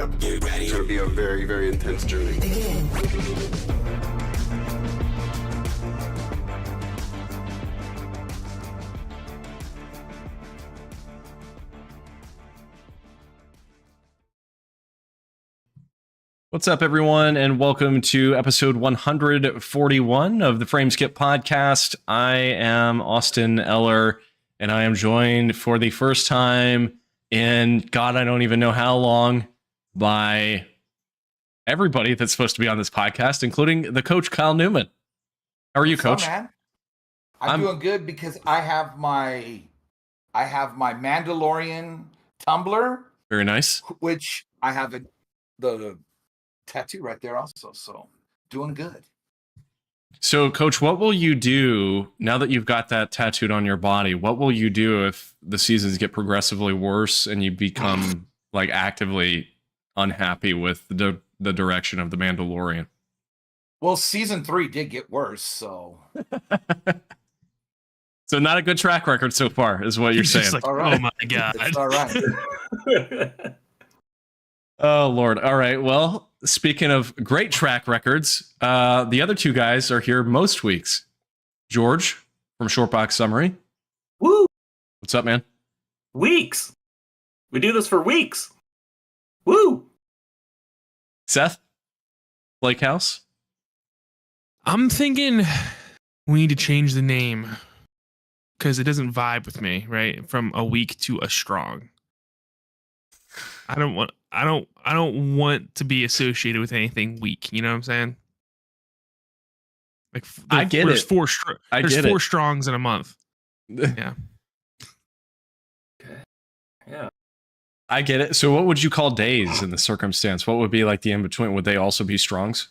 up. Get ready. It's going to be a very, very intense journey. Begin. What's up, everyone, and welcome to episode 141 of the Frameskip podcast. I am Andie Eller, and I am joined for the first time in, God, I don't even know how long, by everybody that's supposed to be on this podcast, including the coach, Kyle Newman. How are you, Coach? What's up, man? I'm doing good because I have my Mandalorian tumbler. Very nice. Which I have the tattoo right there also. So doing good. So, Coach, what will you do now that you've got that tattooed on your body? What will you do if the seasons get progressively worse and you become like actively unhappy with the direction of the Mandalorian? Well, season 3 did get worse, so so not a good track record so far, is what you're saying. Like, all right. Oh my god! It's all right. Oh Lord! All right. Well, speaking of great track records, the other two guys are here most weeks. George from Shortbox Summary. Woo! What's up, man? Weeks. We do this for weeks. Woo! Seth, Blake House. I'm thinking we need to change the name because it doesn't vibe with me. Right, from a weak to a strong. I don't want to be associated with anything weak. You know what I'm saying? Like I get there's it. Four There's four strongs in a month. Yeah. Okay. Yeah. I get it. So what would you call days in the circumstance? What would be like the in-between? Would they also be strongs?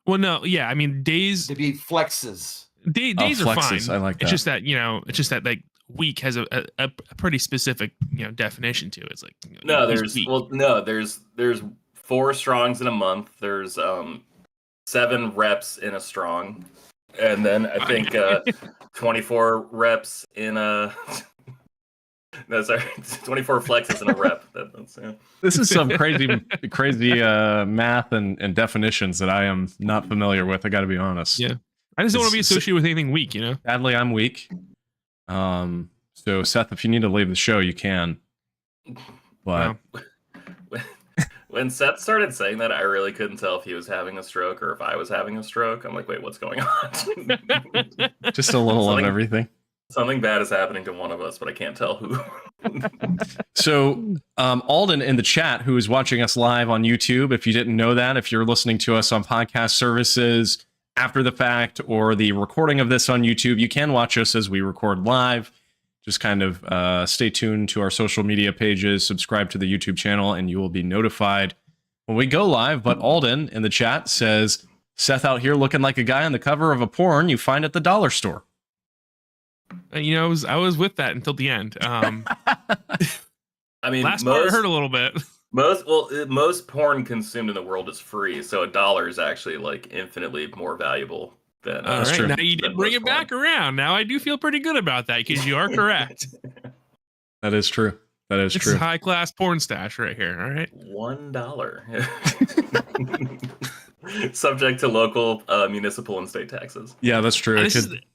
Well, no. Yeah. I mean, days. To be flexes. Days flexes, are fine. I like that. It's just that like week has a pretty specific definition to it. It's like there's 4 strongs in a month. There's 7 reps in a strong, and then I think 24 reps in a. No, sorry, 24 flexes in a rep. This is some crazy math and definitions that I am not familiar with. I got to be honest. Yeah, I just don't want to be associated with anything weak. Sadly, I'm weak. So Seth, if you need to leave the show, you can. But when Seth started saying that, I really couldn't tell if he was having a stroke or if I was having a stroke. I'm like, wait, what's going on? just a little of everything. Something bad is happening to one of us, but I can't tell who. So Alden in the chat, who is watching us live on YouTube, if you didn't know that, if you're listening to us on podcast services after the fact or the recording of this on YouTube, you can watch us as we record live. Just kind of stay tuned to our social media pages, subscribe to the YouTube channel, and you will be notified when we go live. But Alden in the chat says, Seth out here looking like a guy on the cover of a porn you find at the dollar store. I was with that until the end. I mean, last part hurt a little bit. Most porn consumed in the world is free, so $1 is actually like infinitely more valuable than. All right, now you did bring it back around. Now I do feel pretty good about that because you are correct. That is true. It's true. High class porn stash right here. All right, $1. Subject to local, municipal, and state taxes. Yeah, that's true.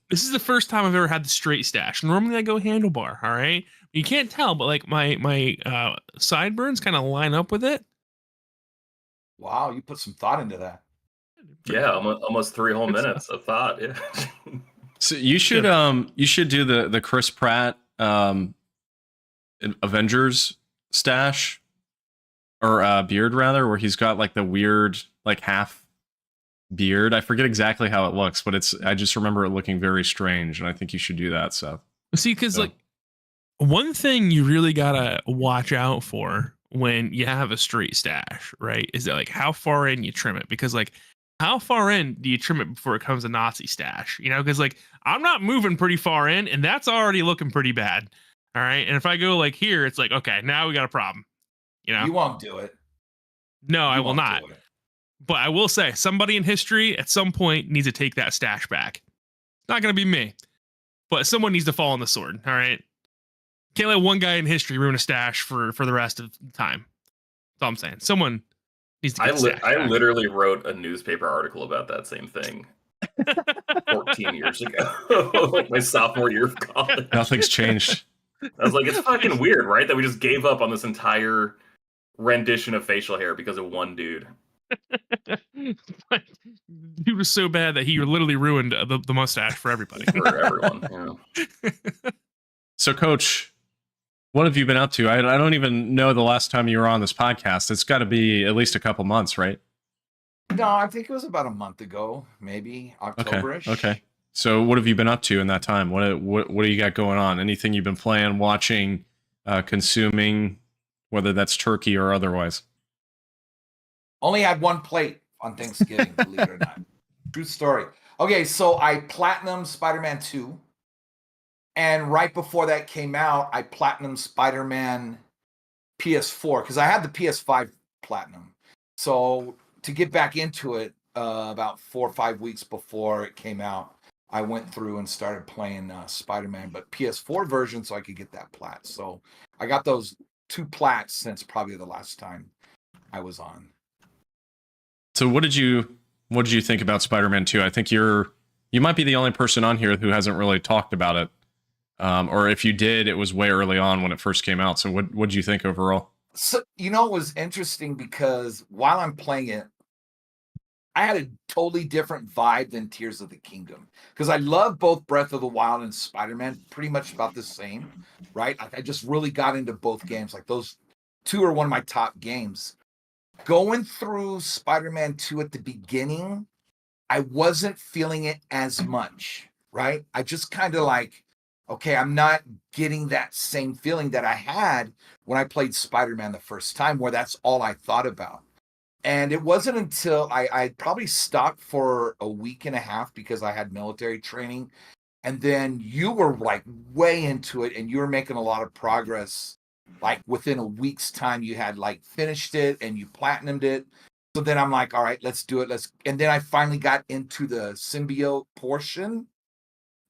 This is the first time I've ever had the straight stash. Normally I go handlebar. All right, you can't tell, but like my sideburns kind of line up with it. Wow, you put some thought into that. Yeah, almost 3 whole minutes of thought. Yeah. So you should do the Chris Pratt Avengers stash or beard rather, where he's got like the weird like half beard. I forget exactly how it looks, but I just remember it looking very strange, and I think you should do that. So see, because like one thing you really gotta watch out for when you have a straight stash, right, is that like how far in you trim it, because like how far in do you trim it before it becomes a Nazi stash? Because like I'm not moving pretty far in, and that's already looking pretty bad. All right, and if I go like here, it's like okay, now we got a problem. You won't do it. No, I will not. But I will say, somebody in history at some point needs to take that stash back. It's not going to be me, but someone needs to fall on the sword. All right. Can't let one guy in history ruin a stash for the rest of the time. all I'm saying. Someone needs to I get Stash back. literally wrote a newspaper article about that same thing 14 years ago, like my sophomore year of college. Nothing's changed. I was like, it's fucking weird, right? That we just gave up on this entire rendition of facial hair because of one dude. He was so bad that he literally ruined the mustache for everybody. For everyone. Yeah. So, Coach, what have you been up to? I don't even know the last time you were on this podcast. It's got to be at least a couple months, right? No, I think it was about a month ago, maybe October-ish. Okay. So, what have you been up to in that time? What do you got going on? Anything you've been playing, watching, consuming, whether that's turkey or otherwise? Only had one plate on Thanksgiving, believe it or not. True story. Okay, so I platinum Spider-Man 2. And right before that came out, I platinum Spider-Man PS4 because I had the PS5 platinum. So to get back into it, about 4 or 5 weeks before it came out, I went through and started playing Spider-Man, but PS4 version, so I could get that plat. So I got those 2 plats since probably the last time I was on. So what did you think about Spider-Man 2? I think you might be the only person on here who hasn't really talked about it. Or if you did, it was way early on when it first came out. So what did you think overall? So, it was interesting because while I'm playing it, I had a totally different vibe than Tears of the Kingdom because I love both Breath of the Wild and Spider-Man, pretty much about the same, right? I just really got into both games. Like those 2 are one of my top games. Going through Spider-Man 2 at the beginning, I wasn't feeling it as much, right? I just kind of like, okay, I'm not getting that same feeling that I had when I played Spider-Man the first time, where that's all I thought about. And it wasn't until I probably stopped for a week and a half because I had military training. And then you were like way into it and you were making a lot of progress. Like within a week's time, you had like finished it and you platinumed it. So then I'm like, all right, let's do it. And then I finally got into the symbiote portion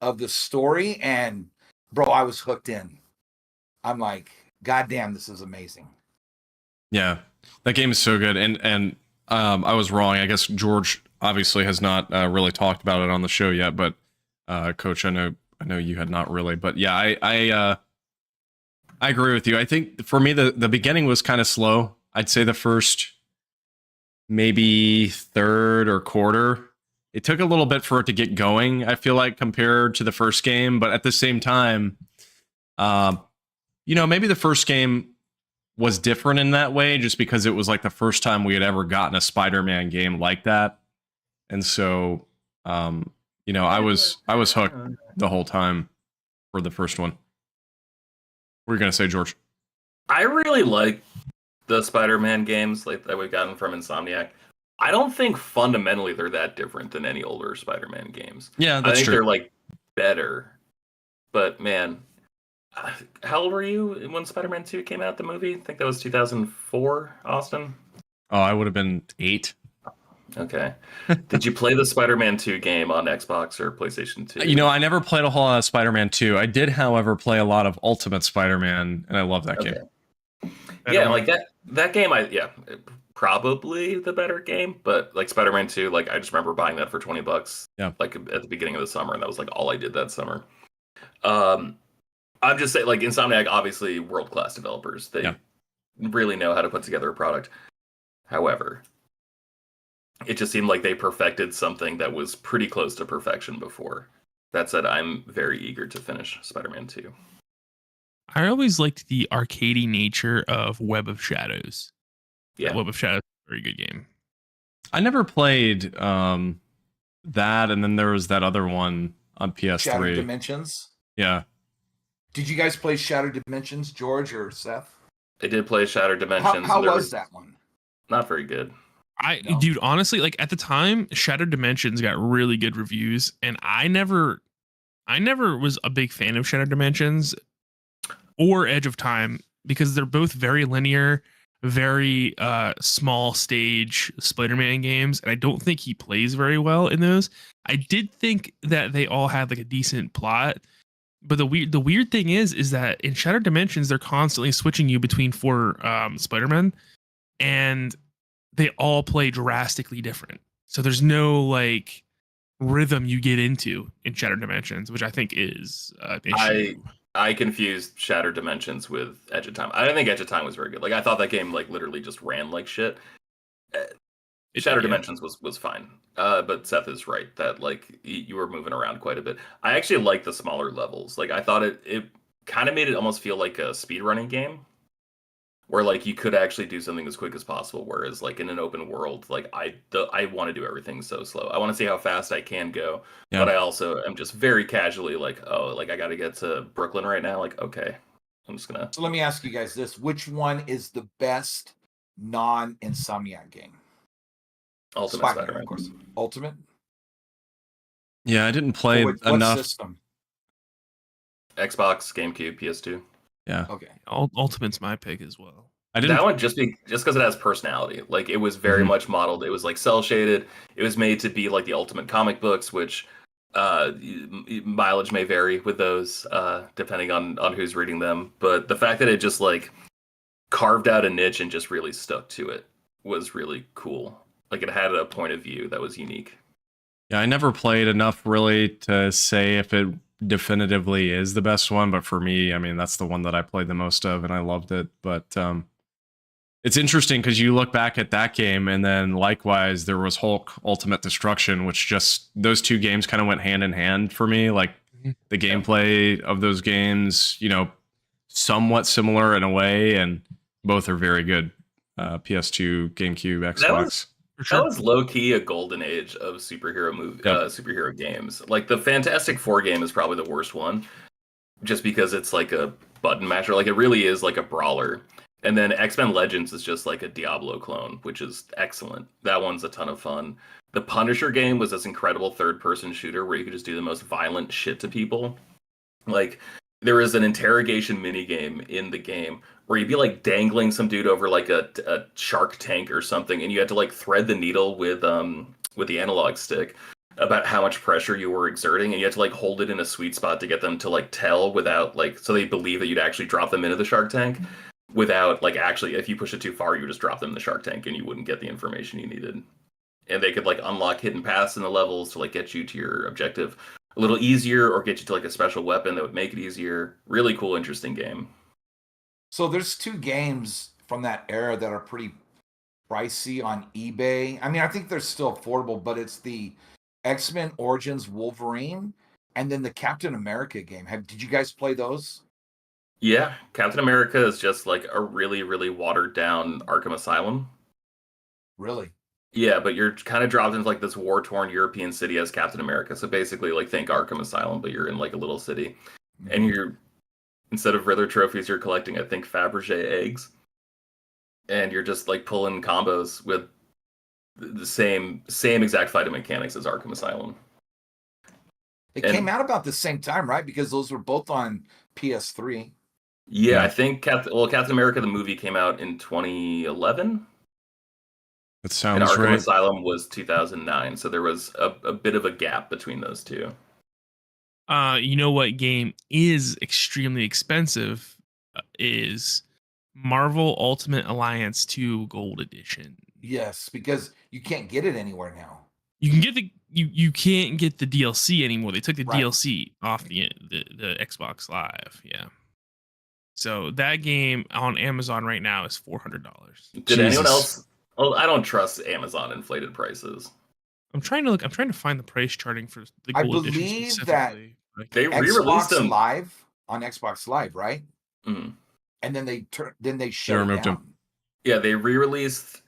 of the story. And bro, I was hooked in. I'm like, God damn, this is amazing. Yeah, that game is so good. And I was wrong. I guess George obviously has not really talked about it on the show yet, but Coach, I know you had not really, but yeah, I agree with you. I think for me, the beginning was kind of slow. I'd say the first maybe third or quarter, it took a little bit for it to get going, I feel like, compared to the first game. But at the same time, maybe the first game was different in that way, just because it was like the first time we had ever gotten a Spider-Man game like that. And so, I was hooked the whole time for the first one. What were you going to say, George? I really like the Spider-Man games like that we've gotten from Insomniac. I don't think fundamentally they're that different than any older Spider-Man games. Yeah, that's I think true. they're like better. But man, how old were you when Spider-Man 2 came out, the movie? I think that was 2004, Austin. Oh, I would have been 8. Okay. Did you play the Spider-Man 2 game on Xbox or PlayStation 2? I never played a whole lot of Spider-Man 2. I did, however, play a lot of Ultimate Spider-Man, and I love that game. Yeah, like that game, probably the better game, but like Spider-Man 2, like I just remember buying that for $20. Yeah. Like at the beginning of the summer, and that was like all I did that summer. I'm just saying, like Insomniac, obviously world-class developers. They really know how to put together a product. However, it just seemed like they perfected something that was pretty close to perfection before. That said, I'm very eager to finish Spider-Man 2. I always liked the arcadey nature of Web of Shadows. Yeah, Web of Shadows is a very good game. I never played that, and then there was that other one on PS3. Shattered Dimensions. Yeah. Did you guys play Shattered Dimensions, George or Seth? I did play Shattered Dimensions. How was that one? Not very good. Dude, honestly, like at the time, Shattered Dimensions got really good reviews, and I never was a big fan of Shattered Dimensions or Edge of Time because they're both very linear, very small stage Spider-Man games, and I don't think he plays very well in those. I did think that they all had like a decent plot, but the weird thing is that in Shattered Dimensions they're constantly switching you between 4 Spider-Men. and they all play drastically different. So there's no like rhythm you get into in Shattered Dimensions, which I think is an issue. I confused Shattered Dimensions with Edge of Time. I don't think Edge of Time was very good. Like I thought that game like literally just ran like shit. Shattered Dimensions was fine. But Seth is right that like you were moving around quite a bit. I actually like the smaller levels. Like I thought it kind of made it almost feel like a speedrunning game, where like you could actually do something as quick as possible. Whereas like in an open world, like I want to do everything so slow. I want to see how fast I can go, but I also am just very casually like, oh, like I got to get to Brooklyn right now. Like okay, I'm just gonna. So let me ask you guys this: which one is the best non-Insomniac game? Ultimate Spider-Man, of course. Ultimate. Yeah, I didn't play what enough. System? Xbox, GameCube, PS2. Yeah. Okay. Ultimate's my pick as well. I didn't. That one just because it has personality. Like it was very much modeled. It was like cell shaded. It was made to be like the Ultimate comic books, which mileage may vary with those depending on who's reading them. But the fact that it just like carved out a niche and just really stuck to it was really cool. Like it had a point of view that was unique. Yeah, I never played enough really to say if it definitively is the best one, but for me, I mean, that's the one that I played the most of and I loved it. But it's interesting because you look back at that game and then likewise there was Hulk Ultimate Destruction, which just those two games kind of went hand in hand for me. Like the gameplay of those games, you know, somewhat similar in a way, and both are very good. PS2, GameCube, Xbox. That was low key a golden age of superhero games. Like the Fantastic Four game is probably the worst one, just because it's like a button masher. Like it really is like a brawler. And then X-Men Legends is just like a Diablo clone, which is excellent. That one's a ton of fun. The Punisher game was this incredible third-person shooter where you could just do the most violent shit to people. Like there is an interrogation minigame in the game where you'd be like dangling some dude over like a shark tank or something, and you had to like thread the needle with the analog stick about how much pressure you were exerting, and you had to like hold it in a sweet spot to get them to like tell without like, so they believe that you'd actually drop them into the shark tank without like actually, if you push it too far, you would just drop them in the shark tank and you wouldn't get the information you needed. And they could like unlock hidden paths in the levels to like get you to your objective a little easier or get you to like a special weapon that would make it easier. Really cool, interesting game. So there's two games from that era that are pretty pricey on eBay. I mean, I think they're still affordable, but it's the X-Men Origins Wolverine and then the Captain America game. Did you guys play those? Yeah, Captain America is just like a really, really watered down Arkham Asylum. Really? Yeah, but you're kind of dropped into like this war-torn European city as Captain America. So basically, like think Arkham Asylum, but you're in like a little city, and you're instead of Riddler trophies, you're collecting I think Fabergé eggs, and you're just like pulling combos with the same exact fighting mechanics as Arkham Asylum. It came out about the same time, right? Because those were both on PS3. Yeah, I think Captain America the movie came out in 2011. That sounds and Arkham right. Asylum was 2009, so there was a bit of a gap between those two. You know what game is extremely expensive is Marvel Ultimate Alliance 2 Gold Edition. Yes, because you can't get it anywhere now. You can get you can't get the DLC anymore. They took the DLC off the Xbox Live. Yeah. So that game on Amazon right now is $400. Did anyone else? Well, I don't trust Amazon inflated prices. I'm trying to find the price charting for the Gold Edition. I believe that they re-released them live on Xbox Live, right? Mm-hmm. And then they removed them. Yeah, they re-released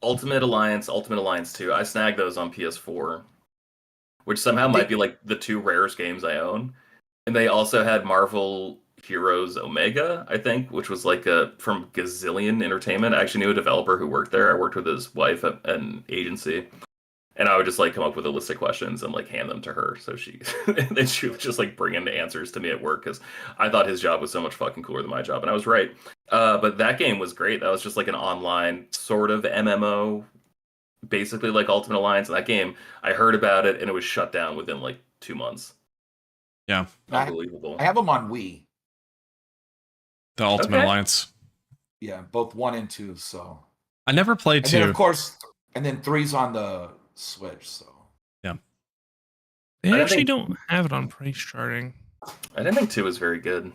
Ultimate Alliance 2. I snagged those on PS4, which somehow might be like the two rarest games I own. And they also had Marvel Heroes Omega, I think, which was like from Gazillion Entertainment. I actually knew a developer who worked there. I worked with his wife at an agency, and I would just like come up with a list of questions and like hand them to her. So she would just like bring in the answers to me at work because I thought his job was so much fucking cooler than my job, and I was right. But that game was great. That was just like an online sort of MMO, basically like Ultimate Alliance. And that game, I heard about it and it was shut down within like 2 months. Yeah, unbelievable. I have them on Wii. The Ultimate Alliance. Yeah, both 1 and 2. So I never played And 2. then of course, and then 3's on the Switch. So Yeah. They I actually think- don't have it on price charting. I didn't think 2 was very good.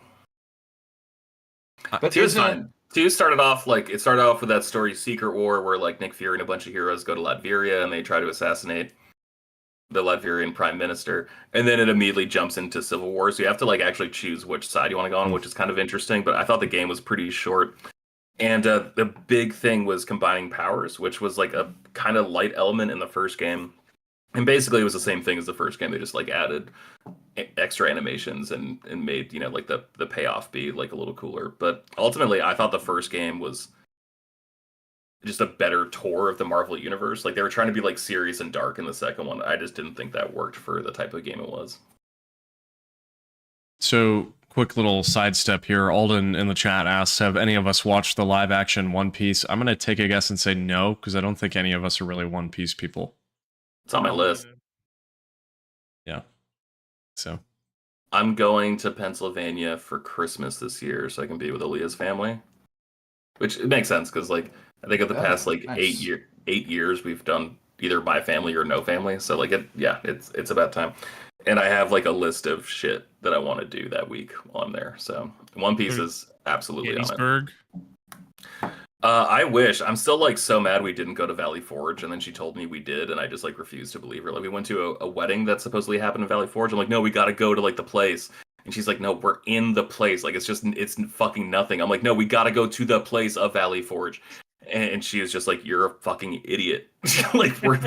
but 2 is isn't fine. 2 started off with that story Secret War where like Nick Fury and a bunch of heroes go to Latveria and they try to assassinate the Latvian prime minister, and then it immediately jumps into civil war. So you have to like actually choose which side you want to go on, which is kind of interesting. But I thought the game was pretty short, and the big thing was combining powers, which was like a kind of light element in the first game. And basically, it was the same thing as the first game. They just like added extra animations and made like the payoff be like a little cooler. But ultimately, I thought the first game was just a better tour of the Marvel universe. Like they were trying to be like serious and dark in the second one. I just didn't think that worked for the type of game it was. So, quick little sidestep here. Alden in the chat asks, have any of us watched the live action One Piece? I'm going to take a guess and say no, because I don't think any of us are really One Piece people. It's on my list. Yeah. So, I'm going to Pennsylvania for Christmas this year so I can be with Aaliyah's family. Which it makes sense because like I think of the past like nice. 8 years we've done either my family or no family. So like it's about time. And I have like a list of shit that I want to do that week on there. So One Piece is absolutely on it. Gettysburg. I wish. I'm still like so mad we didn't go to Valley Forge, and then she told me we did, and I just like refused to believe her. Like we went to a wedding that supposedly happened in Valley Forge. I'm like, no, we got to go to like the place. And she's like, no, we're in the place. Like it's fucking nothing. I'm like, no, we got to go to the place of Valley Forge. And she was just like, you're a fucking idiot. Like we're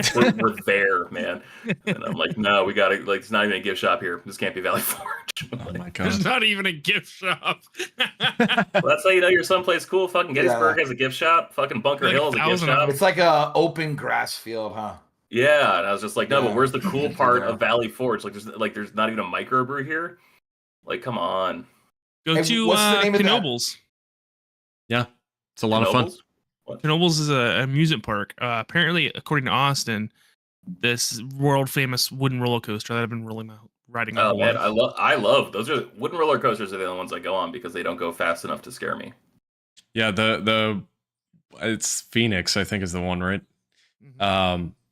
there, man. And I'm like, no, we gotta like it's not even a gift shop here. This can't be Valley Forge. oh my There's god. not even a gift shop. Well, that's how you know you're someplace cool. Fucking Gettysburg has a gift shop. Fucking Bunker Like Hill has a gift 1,000 shop. it's like a open grass field, huh? Yeah, and I was just like, no, Yeah. but where's the cool Yeah. part of Valley Forge? There's not even a microbrew here. Like, come on. Go Hey, to what's the name of that? Knoebels. Yeah. It's a lot of fun. Knoebels? What? Knoebels is a amusement park. Apparently, according to Austin, this world famous wooden roller coaster that I've been riding my Oh whole man, life. I love those are wooden roller coasters are the only ones I go on because they don't go fast enough to scare me. Yeah, the it's Phoenix, I think is the one, right?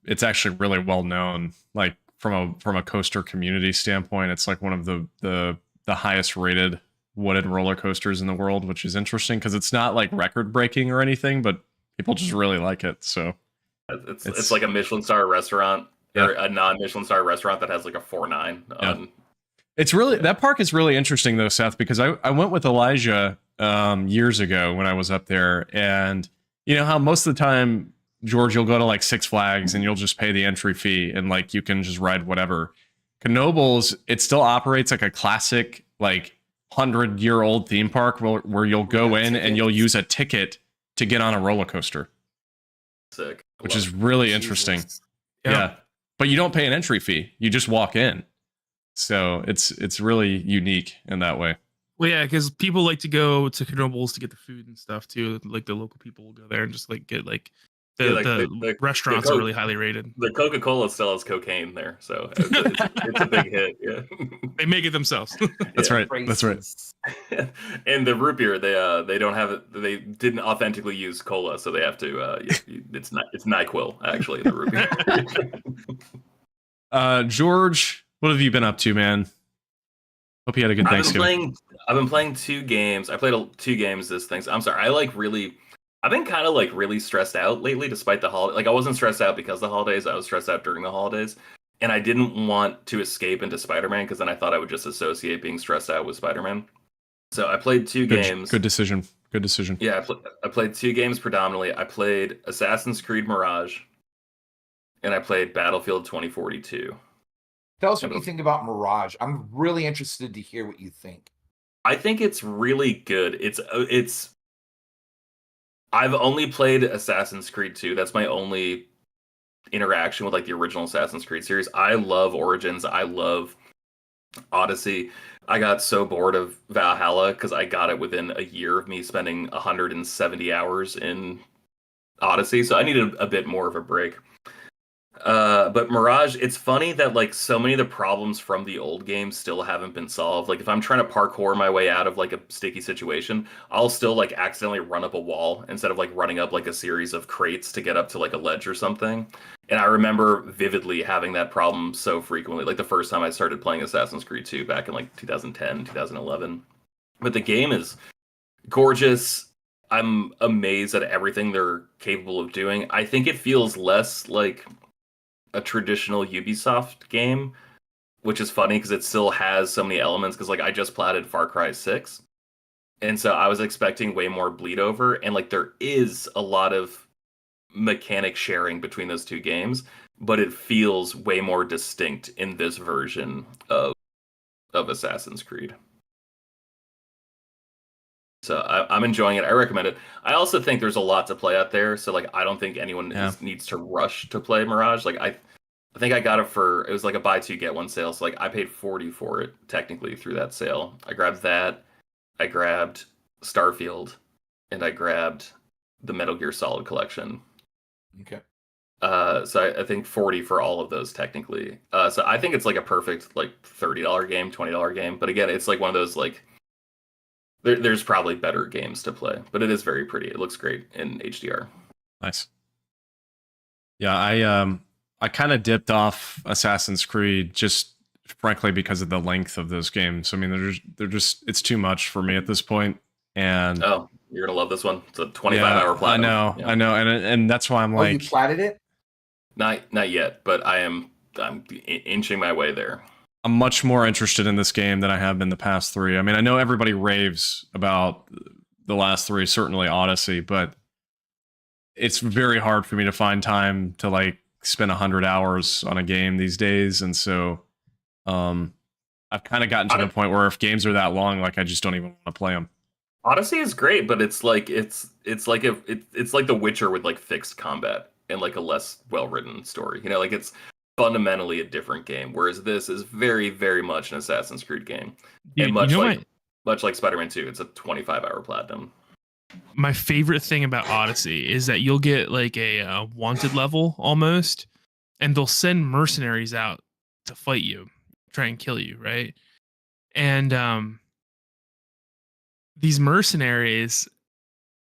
It's actually really well known, like from a coaster community standpoint. It's like one of the highest rated wooden roller coasters in the world, which is interesting because it's not like record breaking or anything, but people just really like it. So It's like a Michelin star restaurant or a non-Michelin star restaurant that has like a 4.9 on. It's really that park is really interesting though, Seth, because I went with Elijah years ago when I was up there, and you know how most of the time, George, you'll go to like Six Flags and you'll just pay the entry fee and like you can just ride whatever. Knoebels, it still operates like a classic like 100-year-old theme park where you'll go in and you'll use a ticket to get on a roller coaster, Sick. which is really interesting. Yep. Yeah, but you don't pay an entry fee; you just walk in. So it's really unique in that way. Well, yeah, because people like to go to Knoebels to get the food and stuff too. Like the local people will go there and just like get like the restaurants are really highly rated. The Coca-Cola still has cocaine there, so it's a big hit. Yeah, They make it themselves. That's right. That's right. And the root beer, they don't have it. They didn't authentically use cola, so they have to. It's NyQuil actually. The root beer. George, what have you been up to, man? Hope you had a good Thanksgiving. I've been playing 2 games. I played 2 games this thing. I'm sorry. I've been kind of like really stressed out lately, despite the holiday. Like I wasn't stressed out because of the holidays. I was stressed out during the holidays, and I didn't want to escape into Spider-Man because then I thought I would just associate being stressed out with Spider-Man. So I played 2 games. Good decision. Good decision. Yeah, I played 2 games predominantly. I played Assassin's Creed Mirage, and I played Battlefield 2042. Tell us what you think about Mirage. I'm really interested to hear what you think. I think it's really good. It's. I've only played Assassin's Creed 2. That's my only interaction with like the original Assassin's Creed series. I love Origins. I love Odyssey. I got so bored of Valhalla because I got it within a year of me spending 170 hours in Odyssey. So I needed a bit more of a break. But Mirage, it's funny that like so many of the problems from the old game still haven't been solved. Like if I'm trying to parkour my way out of like a sticky situation, I'll still like accidentally run up a wall instead of like running up like a series of crates to get up to like a ledge or something. And I remember vividly having that problem so frequently, like the first time I started playing Assassin's Creed 2 back in like 2010, 2011. But the game is gorgeous. I'm amazed at everything they're capable of doing. I think it feels less like a traditional Ubisoft game, which is funny because it still has so many elements. Because like I just platted Far Cry 6, and so I was expecting way more bleed over, and like there is a lot of mechanic sharing between those two games, but it feels way more distinct in this version of Assassin's Creed. So I'm enjoying it. I recommend it. I also think there's a lot to play out there. So like I don't think anyone needs to rush to play Mirage. Like I think I got it was like a buy two get one sale. So like I paid 40 for it technically through that sale. I grabbed that. I grabbed Starfield, and I grabbed the Metal Gear Solid collection. Okay. So I think 40 for all of those technically. So I think it's like a perfect like $30 game, $20 game. But again, it's like one of those like there's probably better games to play, but it is very pretty. It looks great in HDR. Nice. Yeah, I kind of dipped off Assassin's Creed just frankly because of the length of those games. I mean, they're just it's too much for me at this point. And oh, you're gonna love this one. It's a 25-hour platinum. I know, and that's why I'm like, you platted it? Not yet, but I'm inching my way there. I'm much more interested in this game than I have been the past three. I mean, I know everybody raves about the last three, certainly Odyssey, but it's very hard for me to find time to like spend 100 hours on a game these days. And so I've kind of gotten to the point where if games are that long, like I just don't even want to play them. Odyssey is great, but it's like it's like The Witcher with like fixed combat and like a less well-written story. You know, like it's fundamentally a different game, whereas this is very, very much an Assassin's Creed game. Dude, and much like Spider-Man 2, it's a 25-hour platinum. My favorite thing about Odyssey is that you'll get like a wanted level almost, and they'll send mercenaries out to fight you, try and kill you, right? And these mercenaries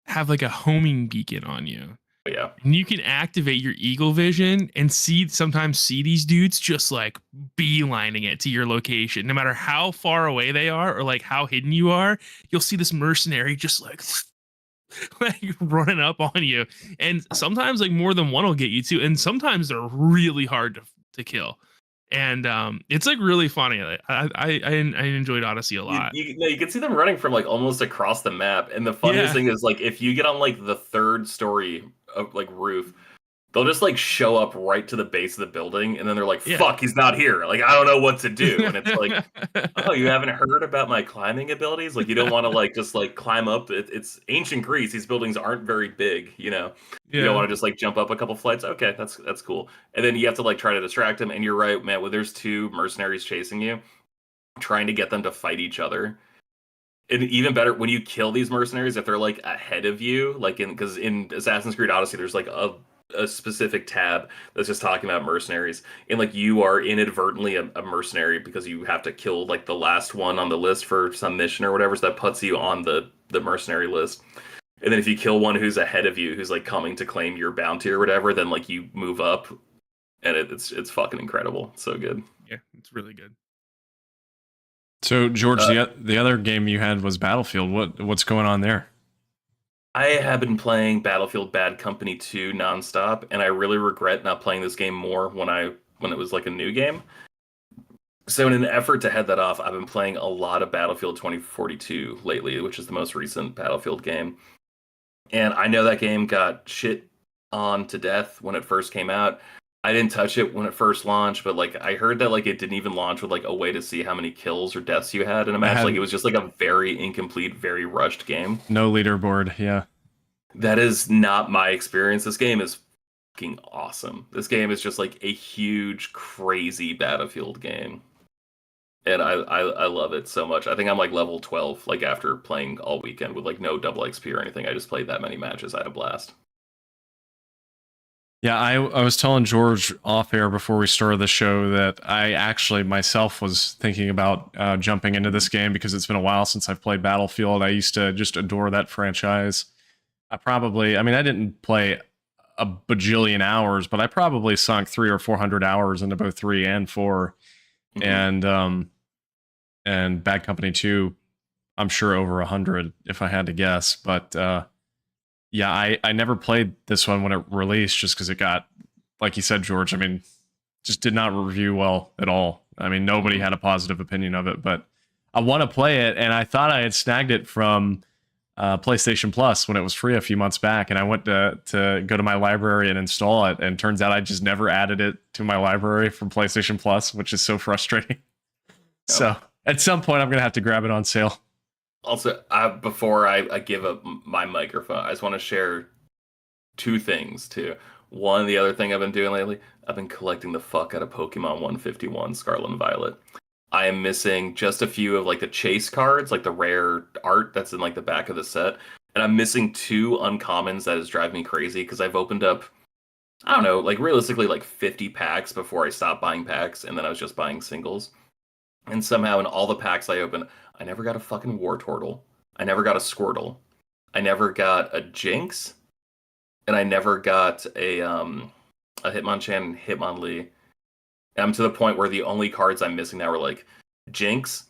have like a homing beacon on you. Yeah. And you can activate your eagle vision and sometimes see these dudes just like beelining it to your location. No matter how far away they are or like how hidden you are, you'll see this mercenary just like running up on you. And sometimes like more than one will get you too. And sometimes they're really hard to kill. And it's like really funny. I enjoyed Odyssey a lot. You can see them running from like almost across the map. And the funniest thing is like if you get on like the third story of like roof, they'll just like show up right to the base of the building, and then they're like, "Fuck, he's not here." Like I don't know what to do. And it's like, "Oh, you haven't heard about my climbing abilities? Like you don't want to like just like climb up. It's ancient Greece. These buildings aren't very big, you know. You don't want to just like jump up a couple flights. Okay, that's cool. And then you have to like try to distract them. And you're right, man. When there's two mercenaries chasing you, trying to get them to fight each other. And even better, when you kill these mercenaries, if they're like ahead of you, like because in Assassin's Creed Odyssey, there's like a specific tab that's just talking about mercenaries, and like you are inadvertently a mercenary because you have to kill like the last one on the list for some mission or whatever, so that puts you on the mercenary list. And then if you kill one who's ahead of you, who's like coming to claim your bounty or whatever, then like you move up, and it's fucking incredible. It's so good. Yeah, it's really good. So George, the other game you had was Battlefield. What's going on there? I have been playing Battlefield Bad Company 2 nonstop, and I really regret not playing this game more when it was like a new game. So in an effort to head that off, I've been playing a lot of Battlefield 2042 lately, which is the most recent Battlefield game. And I know that game got shit on to death when it first came out. I didn't touch it when it first launched, but like I heard that like it didn't even launch with like a way to see how many kills or deaths you had in a match. Like it was just like a very incomplete, very rushed game. No leaderboard, yeah. That is not my experience. This game is fucking awesome. This game is just like a huge, crazy Battlefield game. And I love it so much. I think I'm like level 12, like after playing all weekend with like no double XP or anything. I just played that many matches. I had a blast. Yeah, I was telling George off air before we started the show that I actually myself was thinking about jumping into this game because it's been a while since I've played Battlefield. I used to just adore that franchise. I mean, I didn't play a bajillion hours, but I probably sunk 300 or 400 hours into both 3 and 4, and Bad Company 2. I'm sure over 100 if I had to guess, but yeah, I never played this one when it released just because it got, like you said, George, I mean, just did not review well at all. I mean, nobody had a positive opinion of it, but I want to play it, and I thought I had snagged it from PlayStation Plus when it was free a few months back, and I went to go to my library and install it, and turns out I just never added it to my library from PlayStation Plus, which is so frustrating. So at some point, I'm going to have to grab it on sale. Also, before I give up my microphone, I just want to share 2 things too. One, the other thing I've been doing lately, I've been collecting the fuck out of Pokemon 151 Scarlet and Violet. I am missing just a few of like the chase cards, like the rare art that's in like the back of the set, and I'm missing 2 uncommons that is driving me crazy because I've opened up, I don't know, like realistically like 50 packs before I stopped buying packs, and then I was just buying singles. And somehow in all the packs I opened, I never got a fucking Wartortle. I never got a Squirtle. I never got a Jinx. And I never got a Hitmonchan and Hitmonlee. And I'm to the point where the only cards I'm missing now are like Jinx,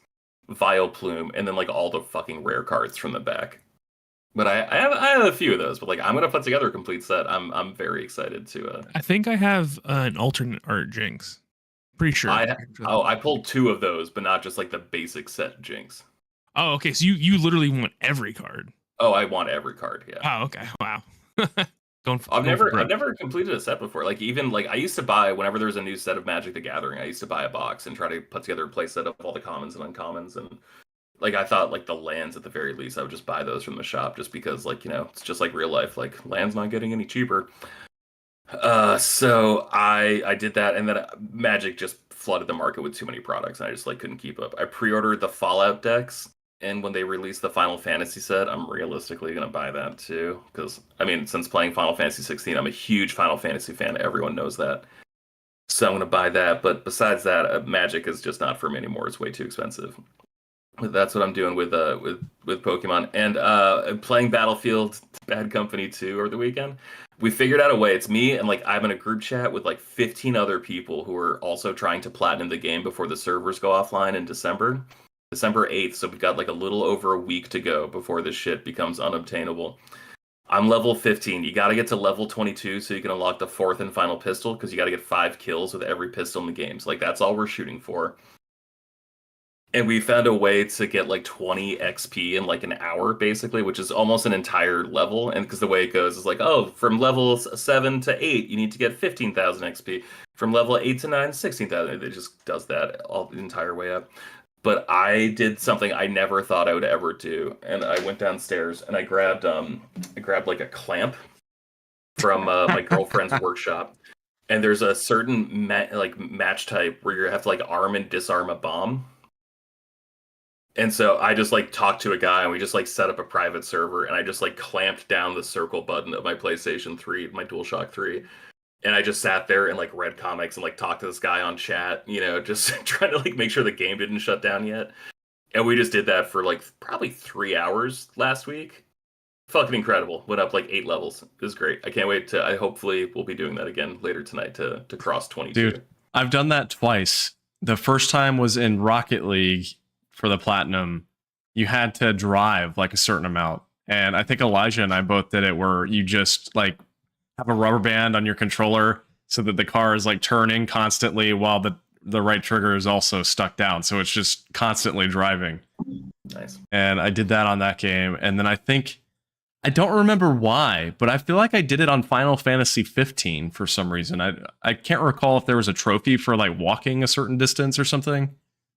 Vileplume, and then like all the fucking rare cards from the back. But I have a few of those, but like I'm gonna put together a complete set. I'm very excited to I think I have an alternate art Jinx. Pretty sure. I pulled 2 of those, but not just like the basic set Jinx. Oh, okay. So you literally want every card. Oh, I want every card. Yeah. Oh, okay. Wow. I've never completed a set before. Like even like I used to buy whenever there was a new set of Magic the Gathering, I used to buy a box and try to put together a play set of all the commons and uncommons, and like I thought like the lands at the very least I would just buy those from the shop just because like, you know, it's just like real life, like land's not getting any cheaper. So I did that, and then Magic just flooded the market with too many products, and I just like couldn't keep up. I pre-ordered the Fallout decks, and when they released the Final Fantasy set, I'm realistically gonna buy that too, because I mean, since playing Final Fantasy 16, I'm a huge Final Fantasy fan. Everyone knows that, so I'm gonna buy that. But besides that, Magic is just not for me anymore. It's way too expensive. But that's what I'm doing with Pokemon, and playing Battlefield Bad Company 2 over the weekend. We figured out a way. It's me and like I'm in a group chat with like 15 other people who are also trying to platinum the game before the servers go offline in December 8th. So we've got like a little over a week to go before this shit becomes unobtainable. I'm level 15. You got to get to level 22 so you can unlock the 4th and final pistol, because you got to get 5 kills with every pistol in the game. So like that's all we're shooting for. And we found a way to get like 20 XP in like an hour, basically, which is almost an entire level. And because the way it goes is like, oh, from level 7 to 8, you need to get 15,000 XP. From level 8 to 9, 16,000. It just does that all the entire way up. But I did something I never thought I would ever do. And I went downstairs and I grabbed like a clamp from my girlfriend's workshop. And there's a certain match type where you have to like arm and disarm a bomb. And so I just like talked to a guy, and we just like set up a private server, and I just like clamped down the circle button of my PlayStation 3, my DualShock 3. And I just sat there and like read comics and like talked to this guy on chat, you know, just trying to like make sure the game didn't shut down yet. And we just did that for like probably 3 hours last week. Fucking incredible. Went up like 8 levels. It was great. I can't wait to, hopefully we'll be doing that again later tonight to cross 22. Dude, I've done that twice. The first time was in Rocket League. For the platinum, you had to drive like a certain amount, and I think Elijah and I both did it where you just like have a rubber band on your controller so that the car is like turning constantly while the right trigger is also stuck down, so it's just constantly driving. Nice. And I did that on that game, and then I don't remember why, but I feel like I did it on Final Fantasy 15 for some reason. I can't recall if there was a trophy for like walking a certain distance or something.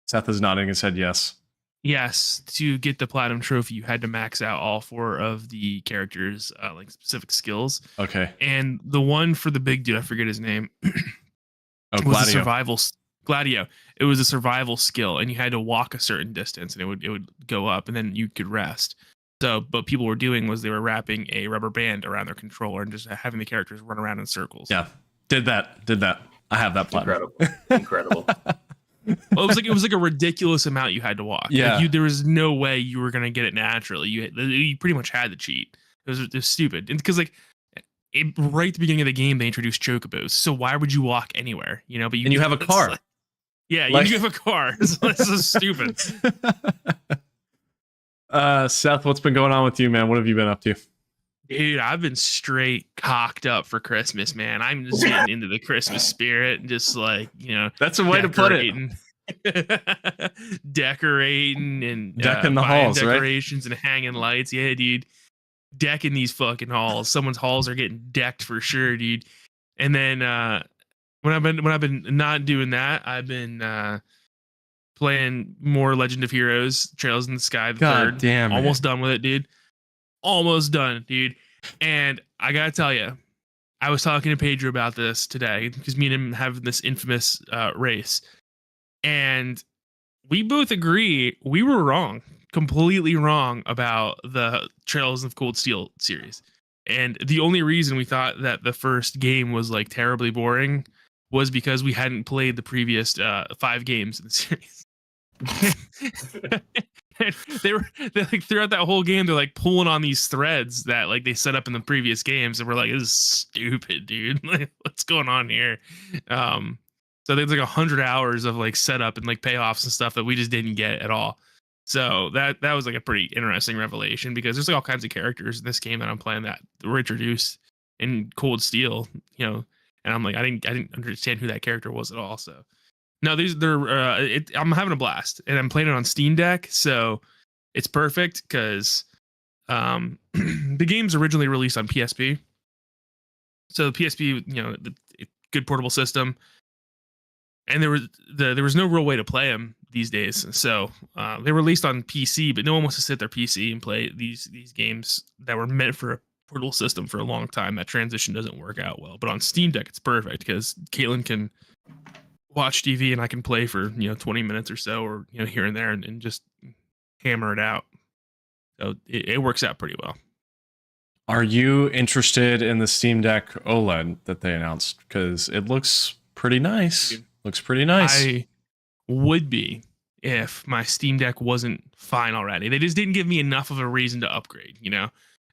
Seth is nodding his head yes. Yes, to get the platinum trophy, you had to max out all 4 of the characters' like specific skills. Okay. And the one for the big dude, I forget his name. Oh, was a survival Gladio. It was a survival skill, and you had to walk a certain distance, and it would go up, and then you could rest. So, but people were doing was they were wrapping a rubber band around their controller and just having the characters run around in circles. Yeah, did that. I have that platinum. Incredible. Well, it was like a ridiculous amount you had to walk. Yeah. Like there was no way you were gonna get it naturally. You pretty much had to cheat. It was stupid. And because like right at the beginning of the game they introduced chocobos. So why would you walk anywhere? You know, but you have a car. Like, yeah, Like- you have a car. So this is stupid. Seth, what's been going on with you, man? What have you been up to? Dude, I've been straight cocked up for Christmas, man. I'm just getting into the Christmas spirit and just like, you know, That's a way to put it. Decorating and Decking the buying halls, right? decorations and hanging lights. Yeah, dude. Decking these fucking halls. Someone's halls are getting decked for sure, dude. And then when I've been not doing that, I've been playing more Legend of Heroes, Trails in the Sky, the God third. damn it. Almost done with it, dude. Almost done, dude. And I gotta tell you, I was talking to Pedro about this today because me and him have this infamous race, and we both agree we were wrong, completely wrong about the Trails of Cold Steel series. And the only reason we thought that the first game was like terribly boring was because we hadn't played the previous 5 games in the series. And they like throughout that whole game they're like pulling on these threads that like they set up in the previous games, and we're like, this is stupid, dude. Like, what's going on here? So there's like 100 hours of like setup and like payoffs and stuff that we just didn't get at all. So that was like a pretty interesting revelation, because there's like all kinds of characters in this game that I'm playing that were introduced in Cold Steel, you know, and I'm like, I didn't understand who that character was at all. So no, I'm having a blast, and I'm playing it on Steam Deck, so it's perfect because the game's originally released on PSP. So the PSP, you know, good portable system, and there was no real way to play them these days. So they were released on PC, but no one wants to sit their PC and play these games that were meant for a portable system for a long time. That transition doesn't work out well. But on Steam Deck, it's perfect because Caitlin can watch TV and I can play for 20 minutes or so, or here and there, and just hammer it out. So it works out pretty well. Are you interested in the Steam Deck OLED that they announced? Because it looks pretty nice. Looks pretty nice. I would be if my Steam Deck wasn't fine already. They just didn't give me enough of a reason to upgrade. If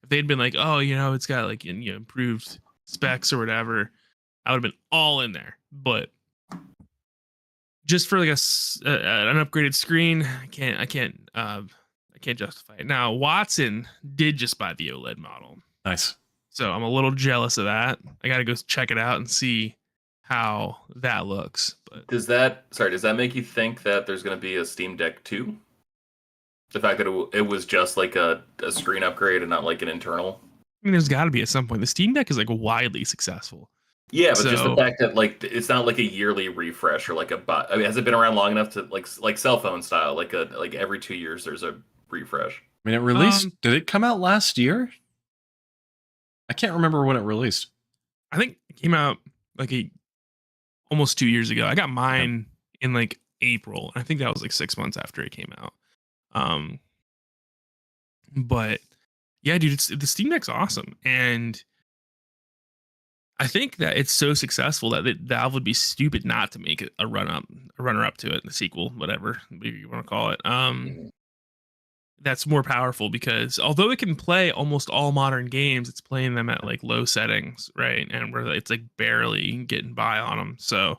they'd been like, oh, it's got like improved specs or whatever, I would have been all in there. But just for like an upgraded screen, I can't justify it. Now, Watson did just buy the OLED model. Nice. So I'm a little jealous of that. I got to go check it out and see how that looks. But does that make you think that there's going to be a Steam Deck 2? The fact that it was just like a screen upgrade and not like an internal? I mean, there's got to be at some point. The Steam Deck is like widely successful. Yeah, but just the fact that like it's not like a yearly refresh or like I mean, has it been around long enough to like cell phone style, like every 2 years there's a refresh? I mean, it released. Did it come out last year? I can't remember when it released. I think it came out like almost 2 years ago. I got mine in like April. I think that was like 6 months after it came out. But yeah, dude, the Steam Deck's awesome, and I think that it's so successful that Valve would be stupid not to make it a runner up to it, the sequel, whatever you want to call it. That's more powerful because although it can play almost all modern games, it's playing them at like low settings, right? And where it's like barely getting by on them. So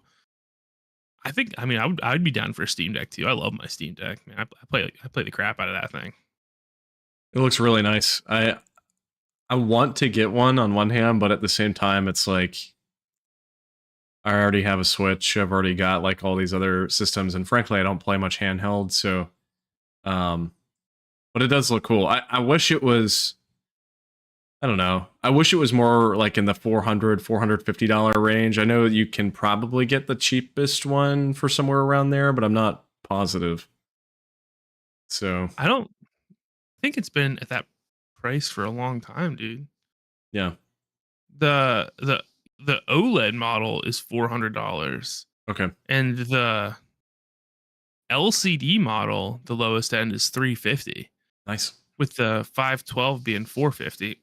I would be down for a Steam Deck too. I love my Steam Deck, man. I play the crap out of that thing. It looks really nice. I want to get one on one hand, but at the same time, it's like I already have a Switch. I've already got like all these other systems, and frankly, I don't play much handheld. So, but it does look cool. I wish it was. I don't know. I wish it was more like in the $450 range. I know you can probably get the cheapest one for somewhere around there, but I'm not positive. So I don't think it's been at that price for a long time, dude. Yeah. The OLED model is $400. Okay. And the LCD model, the lowest end, is $350. Nice. with the 512 being 450.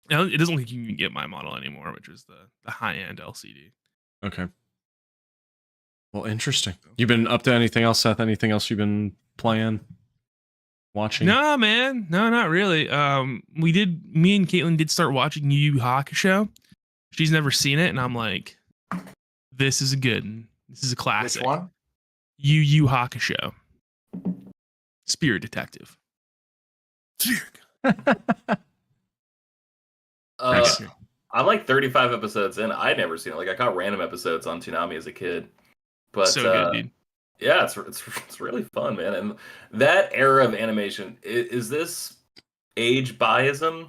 Now, it doesn't look like you can get my model anymore, which is the high end LCD. Okay. Well, interesting. You've been up to anything else, Seth? Anything else you've been playing, watching? No, man, no, not really. Me and Caitlin did start watching Yu Yu Hakusho. She's never seen it, and I'm like, this is a good one. This is a classic. Which one? Yu Yu Hakusho. Spirit Detective. I'm like 35 episodes in. I'd never seen it. Like I caught random episodes on Toonami as a kid. But so good, dude. Yeah, it's really fun, man. And that era of animation, is this age biases?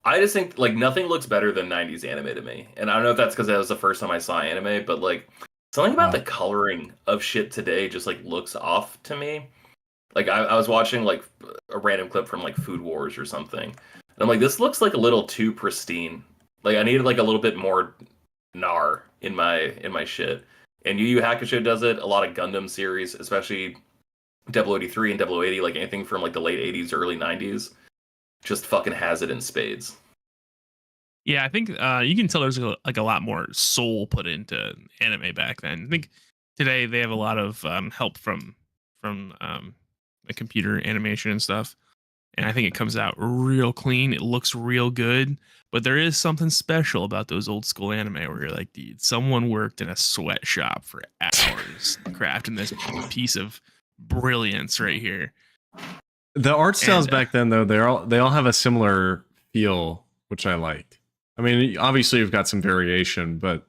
I just think like nothing looks better than 90s anime to me. And I don't know if that's because that was the first time I saw anime, but like something about the coloring of shit today just like looks off to me. Like I was watching like a random clip from like Food Wars or something. And I'm like, this looks like a little too pristine. Like I needed like a little bit more gnar in my shit. And Yu Yu Hakusho does it. A lot of Gundam series, especially 0083 and 0080, like anything from like the late 80s, early 90s, just fucking has it in spades. Yeah, I think you can tell there's like a lot more soul put into anime back then. I think today they have a lot of help from the computer animation and stuff, and I think it comes out real clean. It looks real good, but there is something special about those old school anime where you're like, dude, someone worked in a sweatshop for hours crafting this piece of brilliance right here. The art styles back then, though, they all have a similar feel, which I liked. I mean, obviously you've got some variation, but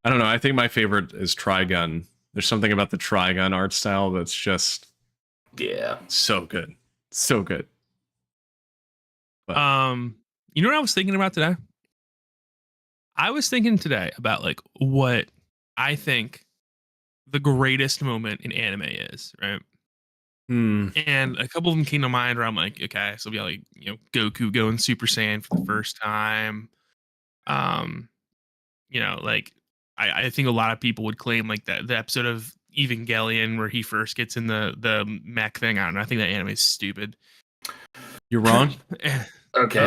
I don't know. I think my favorite is Trigun. There's something about the Trigun art style that's just so good, so good. But, you know what I was thinking about today? I was thinking today about like what I think the greatest moment in anime is, right? And a couple of them came to mind where I'm like, okay, so we got like, you know, Goku going Super Saiyan for the first time. You know, like I think a lot of people would claim like that the episode of Evangelion where he first gets in the mech thing. I don't know. I think that anime is stupid. You're wrong. Okay.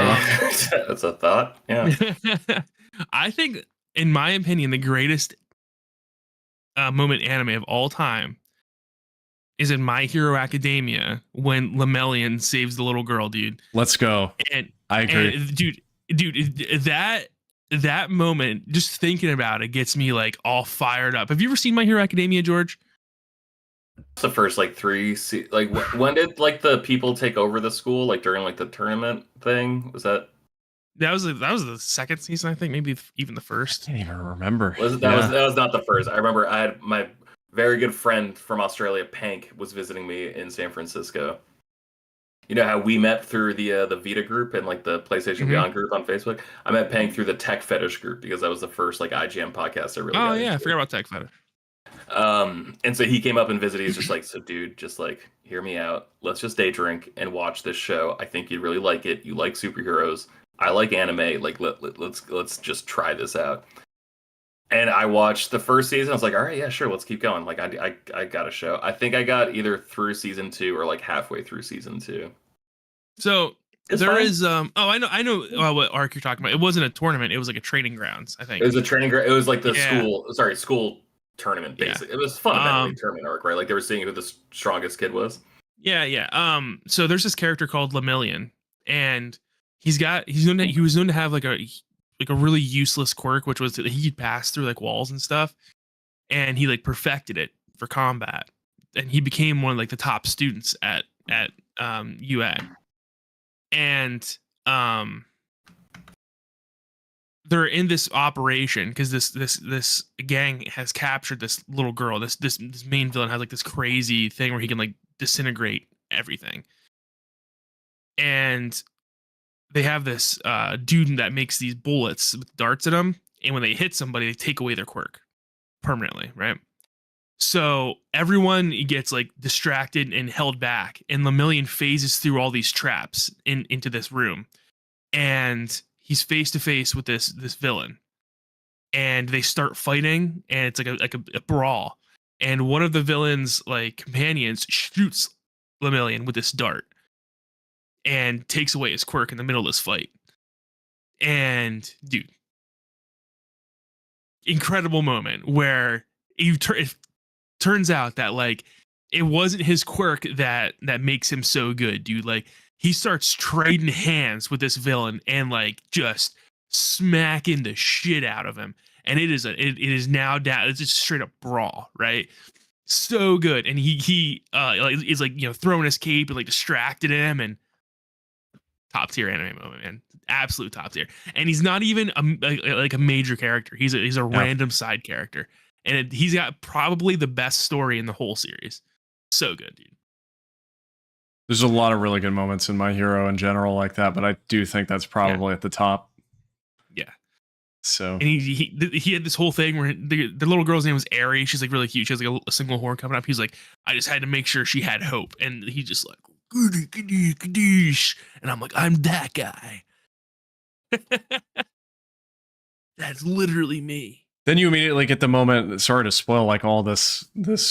That's a thought. Yeah. I think, in my opinion, the greatest moment anime of all time is in My Hero Academia when Lemillion saves the little girl, dude. Let's go. And I agree. and, dude, that moment, just thinking about it gets me like all fired up. Have you ever seen My Hero Academia, George? It's the first like like when did like the people take over the school, like during like the tournament thing? Was that was the second season, I think, maybe even the first. I can't even remember. That was not the first. I remember I had my very good friend from Australia, Pank, was visiting me in San Francisco. You know how we met through the Vita group and like the PlayStation Beyond group on Facebook? I met Pank through the Tech Fetish group because that was the first like IGN podcast I really got into. I forgot about Tech Fetish. And so he came up and visited. He's just like, so dude, just like hear me out. Let's just day drink and watch this show. I think you'd really like it. You like superheroes. I like anime. Like let's just try this out. And I watched the first season. I was like, all right, yeah, sure, let's keep going. Like I got a show. I think I got either through season 2 or like halfway through season 2. So there is I know what arc you're talking about. It wasn't a tournament, it was like a training grounds, I think. It was a training ground. It was like the school tournament, basically. Yeah. It was fundamentally tournament arc, right? Like they were seeing who the strongest kid was. Yeah. So there's this character called Lemillion, and he was known to have like a really useless quirk, which was that he could pass through like walls and stuff, and he like perfected it for combat, and he became one of like the top students at UA. And they're in this operation because this gang has captured this little girl. This main villain has like this crazy thing where he can like disintegrate everything, and they have this dude that makes these bullets with darts in them, and when they hit somebody, they take away their quirk permanently, right? So everyone gets like distracted and held back, and Lemillion phases through all these traps into this room, and he's face to face with this villain, and they start fighting, and it's like a brawl, and one of the villain's like companions shoots Lemillion with this dart and takes away his quirk in the middle of this fight. And dude, incredible moment where it turns out that like it wasn't his quirk that makes him so good, dude. Like he starts trading hands with this villain and like just smacking the shit out of him. And it is now down. It's just straight up brawl, right? So good. And he like is like, you know, throwing his cape and like distracted him, and top tier anime moment, man. Absolute top tier. And he's not even a major character. He's a random side character, and he's got probably the best story in the whole series. So good, dude. There's a lot of really good moments in My Hero in general like that, but I do think that's probably at the top. Yeah. So and he had this whole thing where the little girl's name was Aerie. She's like really cute. She has like a single horn coming up. He's like, I just had to make sure she had hope, and he just like, and I'm like, I'm that guy. That's literally me. then you immediately get the moment, sorry to spoil like all this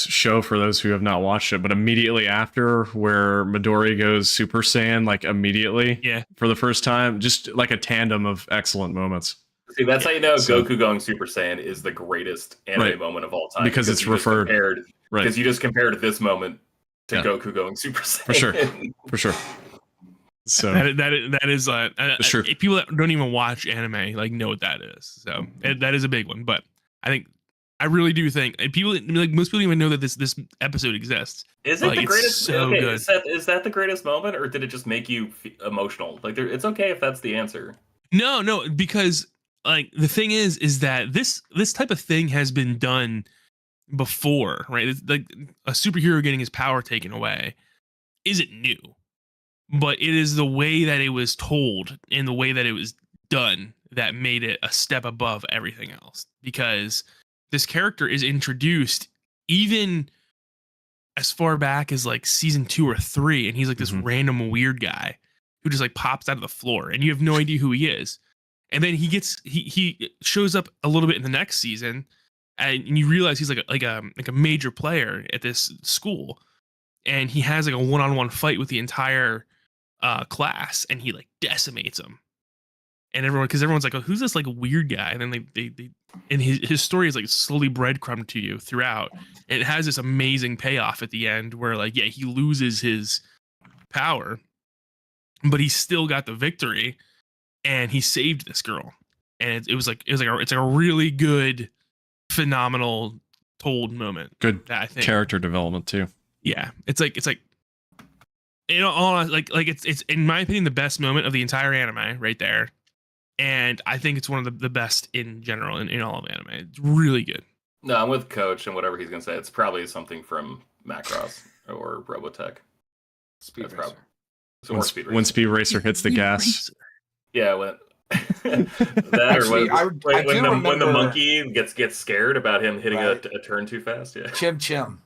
show for those who have not watched it, but immediately after where Midori goes Super Saiyan, like immediately for the first time, just like a tandem of excellent moments. See, that's how you know Goku going Super Saiyan is the greatest anime moment of all time. Because it's referred. Because you just compared this moment to Goku going Super Saiyan. For sure. So that is sure. People that don't even watch anime like know what that is. So that is a big one. But I really do think people like most people don't even know that this episode exists. Is it the greatest? So good. Is that the greatest moment, or did it just make you emotional? Like it's okay if that's the answer. No, because like the thing is that this type of thing has been done before, right? It's like a superhero getting his power taken away isn't new, but it is the way that it was told and the way that it was done that made it a step above everything else. Because this character is introduced even as far back as like season 2 or 3, and he's like this random weird guy who just like pops out of the floor, and you have no idea who he is. And then he shows up a little bit in the next season, and you realize he's like a major player at this school, and he has like a one-on-one fight with the entire class, and he like decimates them. And everyone's like, oh, who's this like weird guy? And then they and his story is like slowly breadcrumbed to you throughout. And it has this amazing payoff at the end where like, yeah, he loses his power, but he still got the victory. And he saved this girl, and it's like a really good, phenomenal told moment. Good I think. Character development too. Yeah, it's like you know, all like it's in my opinion the best moment of the entire anime right there, and I think it's one of the best in general in all of anime. It's really good. No, I'm with Coach and whatever he's gonna say. It's probably something from Macross or Robotech. Speed Racer. When Speed Racer hits the gas. Yeah, when when the monkey gets scared about him hitting a turn too fast. Yeah, Chim.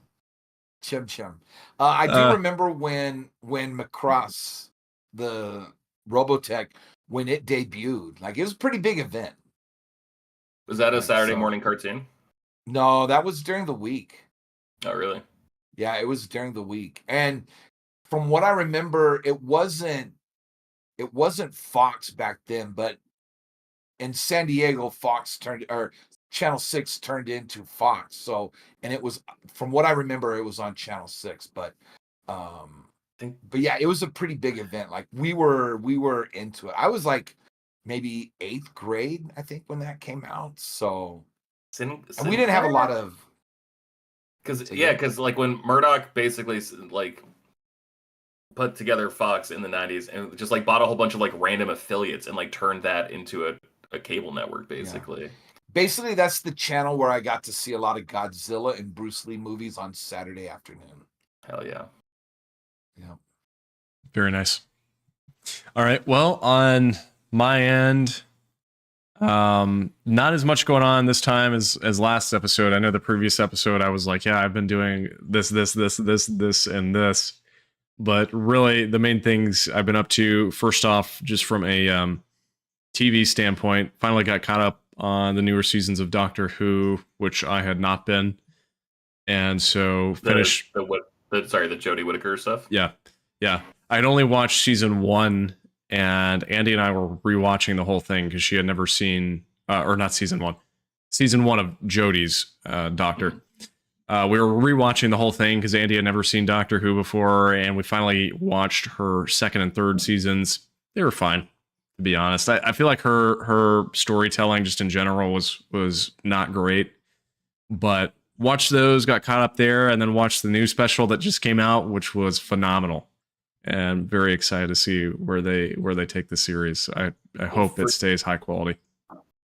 I do remember when Macross, the Robotech, when it debuted, like it was a pretty big event. Was that a Saturday morning cartoon? No, that was during the week. Oh, really? Yeah, it was during the week, and from what I remember, it wasn't Fox back then, but in San Diego, Channel 6 turned into Fox. So, and it was, from what I remember, it was on Channel 6, but yeah, it was a pretty big event. Like we were into it. I was like maybe 8th grade, I think, when that came out. So, and we didn't have a lot of, because like when Murdoch basically like put together Fox in the 90s and just like bought a whole bunch of like random affiliates and like turned that into a cable network basically. Yeah. Basically, that's the channel where I got to see a lot of Godzilla and Bruce Lee movies on Saturday afternoon. Hell yeah. Yeah. Very nice. All right. Well, on my end, not as much going on this time as last episode. I know the previous episode I was like, yeah, I've been doing this, and this. But really, the main things I've been up to, first off, just from a TV standpoint, finally got caught up on the newer seasons of Doctor Who, which I had not been. And so finished... The Jodie Whittaker stuff. Yeah. I'd only watched season 1, and Andy and I were rewatching the whole thing because she had never seen, or not season 1, season 1 of Jodie's Doctor. We were rewatching the whole thing because Andy had never seen Doctor Who before, and we finally watched her second and third seasons. They were fine, to be honest. I feel like her storytelling just in general was not great, but watched those, got caught up there, and then watched the new special that just came out, which was phenomenal. And very excited to see where they take the series. I hope it stays high quality.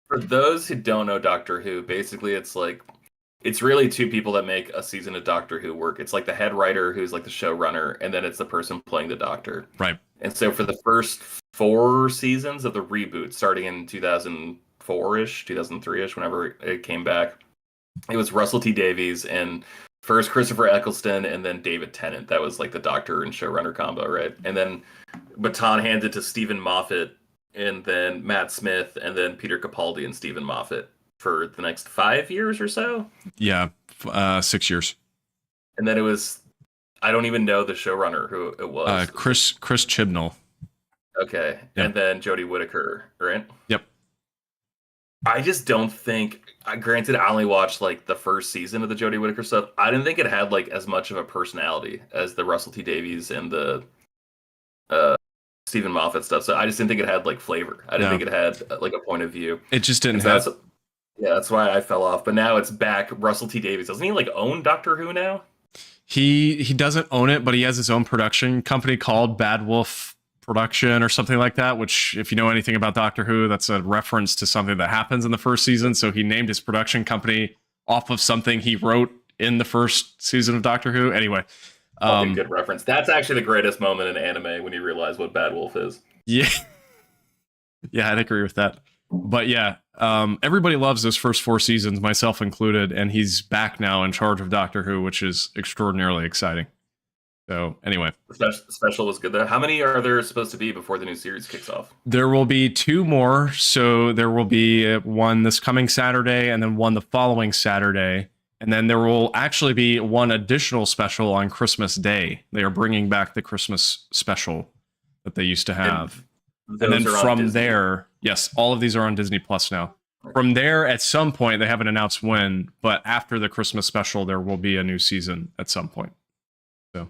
For those who don't know Doctor Who, basically it's really two people that make a season of Doctor Who work. It's like the head writer who's like the showrunner, and then it's the person playing the Doctor. Right. And so for the first 4 seasons of the reboot, starting in 2004-ish, 2003-ish, whenever it came back, it was Russell T Davies and first Christopher Eccleston and then David Tennant. That was like the Doctor and showrunner combo, right? And then baton handed to Stephen Moffat, and then Matt Smith, and then Peter Capaldi and Stephen Moffat for the next 5 years or so. Yeah, 6 years. And then it was, I don't even know the showrunner who it was. Chris Chibnall. Okay. Yep. And then Jodie Whittaker, right? Yep. I just don't think, granted, I only watched like the first season of the Jodie Whittaker stuff. I didn't think it had like as much of a personality as the Russell T Davies and the Stephen Moffat stuff. So I just didn't think it had like flavor. I didn't think it had like a point of view. It just didn't have. That's why I fell off. But now it's back. Russell T Davies, doesn't he like own Doctor Who now? He doesn't own it, but he has his own production company called Bad Wolf Production or something like that, which if you know anything about Doctor Who, that's a reference to something that happens in the first season. So he named his production company off of something he wrote in the first season of Doctor Who. Anyway. Good reference. That's actually the greatest moment in anime when you realize what Bad Wolf is. Yeah. Yeah, I'd agree with that. But yeah, everybody loves those first 4 seasons, myself included, and he's back now in charge of Doctor Who, which is extraordinarily exciting. So anyway, the special was good. How many are there supposed to be before the new series kicks off? There will be 2 more. So there will be one this coming Saturday and then one the following Saturday. And then there will actually be one additional special on Christmas Day. They are bringing back the Christmas special that they used to have. And then from there, yes, all of these are on Disney Plus now. From there, at some point, they haven't announced when, but after the Christmas special, there will be a new season at some point. So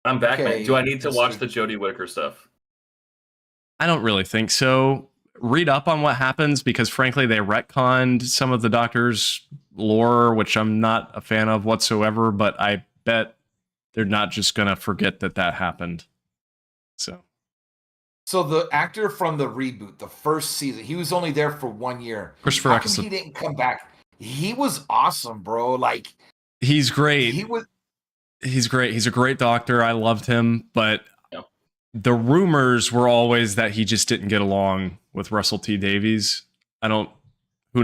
I'm back, man. Do I need to watch the Jodie Whittaker stuff? I don't really think so. Read up on what happens because, frankly, they retconned some of the Doctor's lore, which I'm not a fan of whatsoever, but I bet they're not just going to forget that happened. So the actor from the reboot, the first season, he was only there for 1 year. Christopher Eccleston. He didn't come back. He was awesome, bro. Like, he's great. He's great. He's a great Doctor. I loved him, but the rumors were always that he just didn't get along with Russell T Davies. Who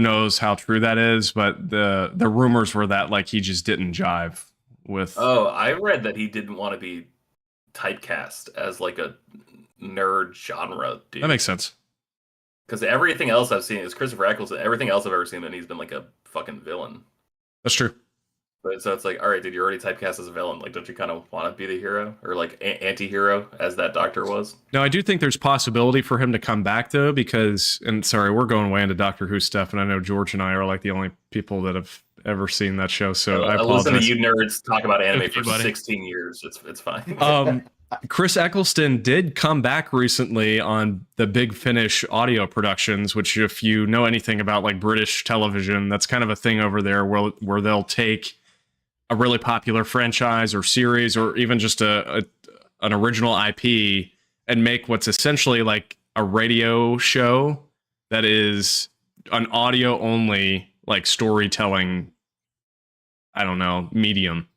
knows how true that is, but the rumors were that like he just didn't jive with. Oh, I read that he didn't want to be typecast as like a nerd genre dude. That makes sense. Because everything else I've seen is Christopher Eccleston. Everything else I've ever seen, and he's been like a fucking villain. That's true. But so it's like, all right, dude, you're already typecast as a villain. Like, don't you kind of want to be the hero or like anti-hero as that Doctor was? No, I do think there's possibility for him to come back though, because, and sorry, we're going way into Doctor Who stuff, and I know George and I are like the only people that have ever seen that show. So I apologize. Listen to you nerds talk about anime for 16 years. It's fine. Chris Eccleston did come back recently on the Big Finish audio productions, which if you know anything about like British television, that's kind of a thing over there where they'll take a really popular franchise or series or even just an original IP and make what's essentially like a radio show that is an audio only like storytelling, I don't know, medium.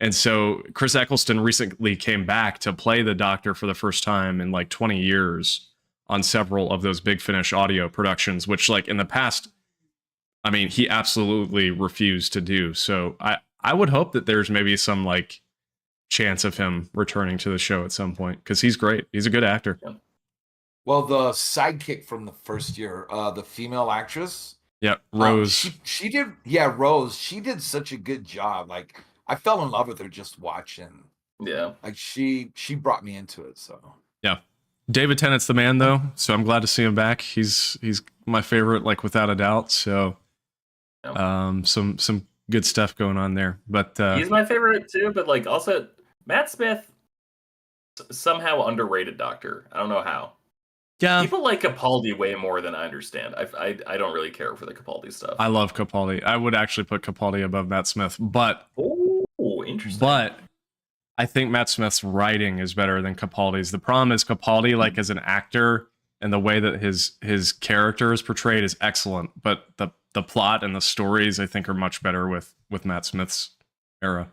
And so Chris Eccleston recently came back to play the Doctor for the first time in like 20 years on several of those Big Finish audio productions, which like in the past, I mean, he absolutely refused to do. So I would hope that there's maybe some like chance of him returning to the show at some point because he's great. He's a good actor. Yeah. Well, the sidekick from the first year, the female actress. Yeah, Rose. She did. Yeah, Rose. She did such a good job. Like, I fell in love with her just watching. Yeah. Like she brought me into it. So Yeah. David Tennant's the man though, so I'm glad to see him back. He's my favorite, like without a doubt. So some good stuff going on there. But he's my favorite too, but like also Matt Smith, somehow underrated doctor. I don't know how. yeah, People like Capaldi way more than I understand. I don't really care for the Capaldi stuff. I love Capaldi. I would actually put Capaldi above Matt Smith, but Interesting. But I think Matt Smith's writing is better than Capaldi's. The problem is Capaldi, like as an actor, and the way that his character is portrayed is excellent, but the plot and the stories I think are much better with Matt Smith's era.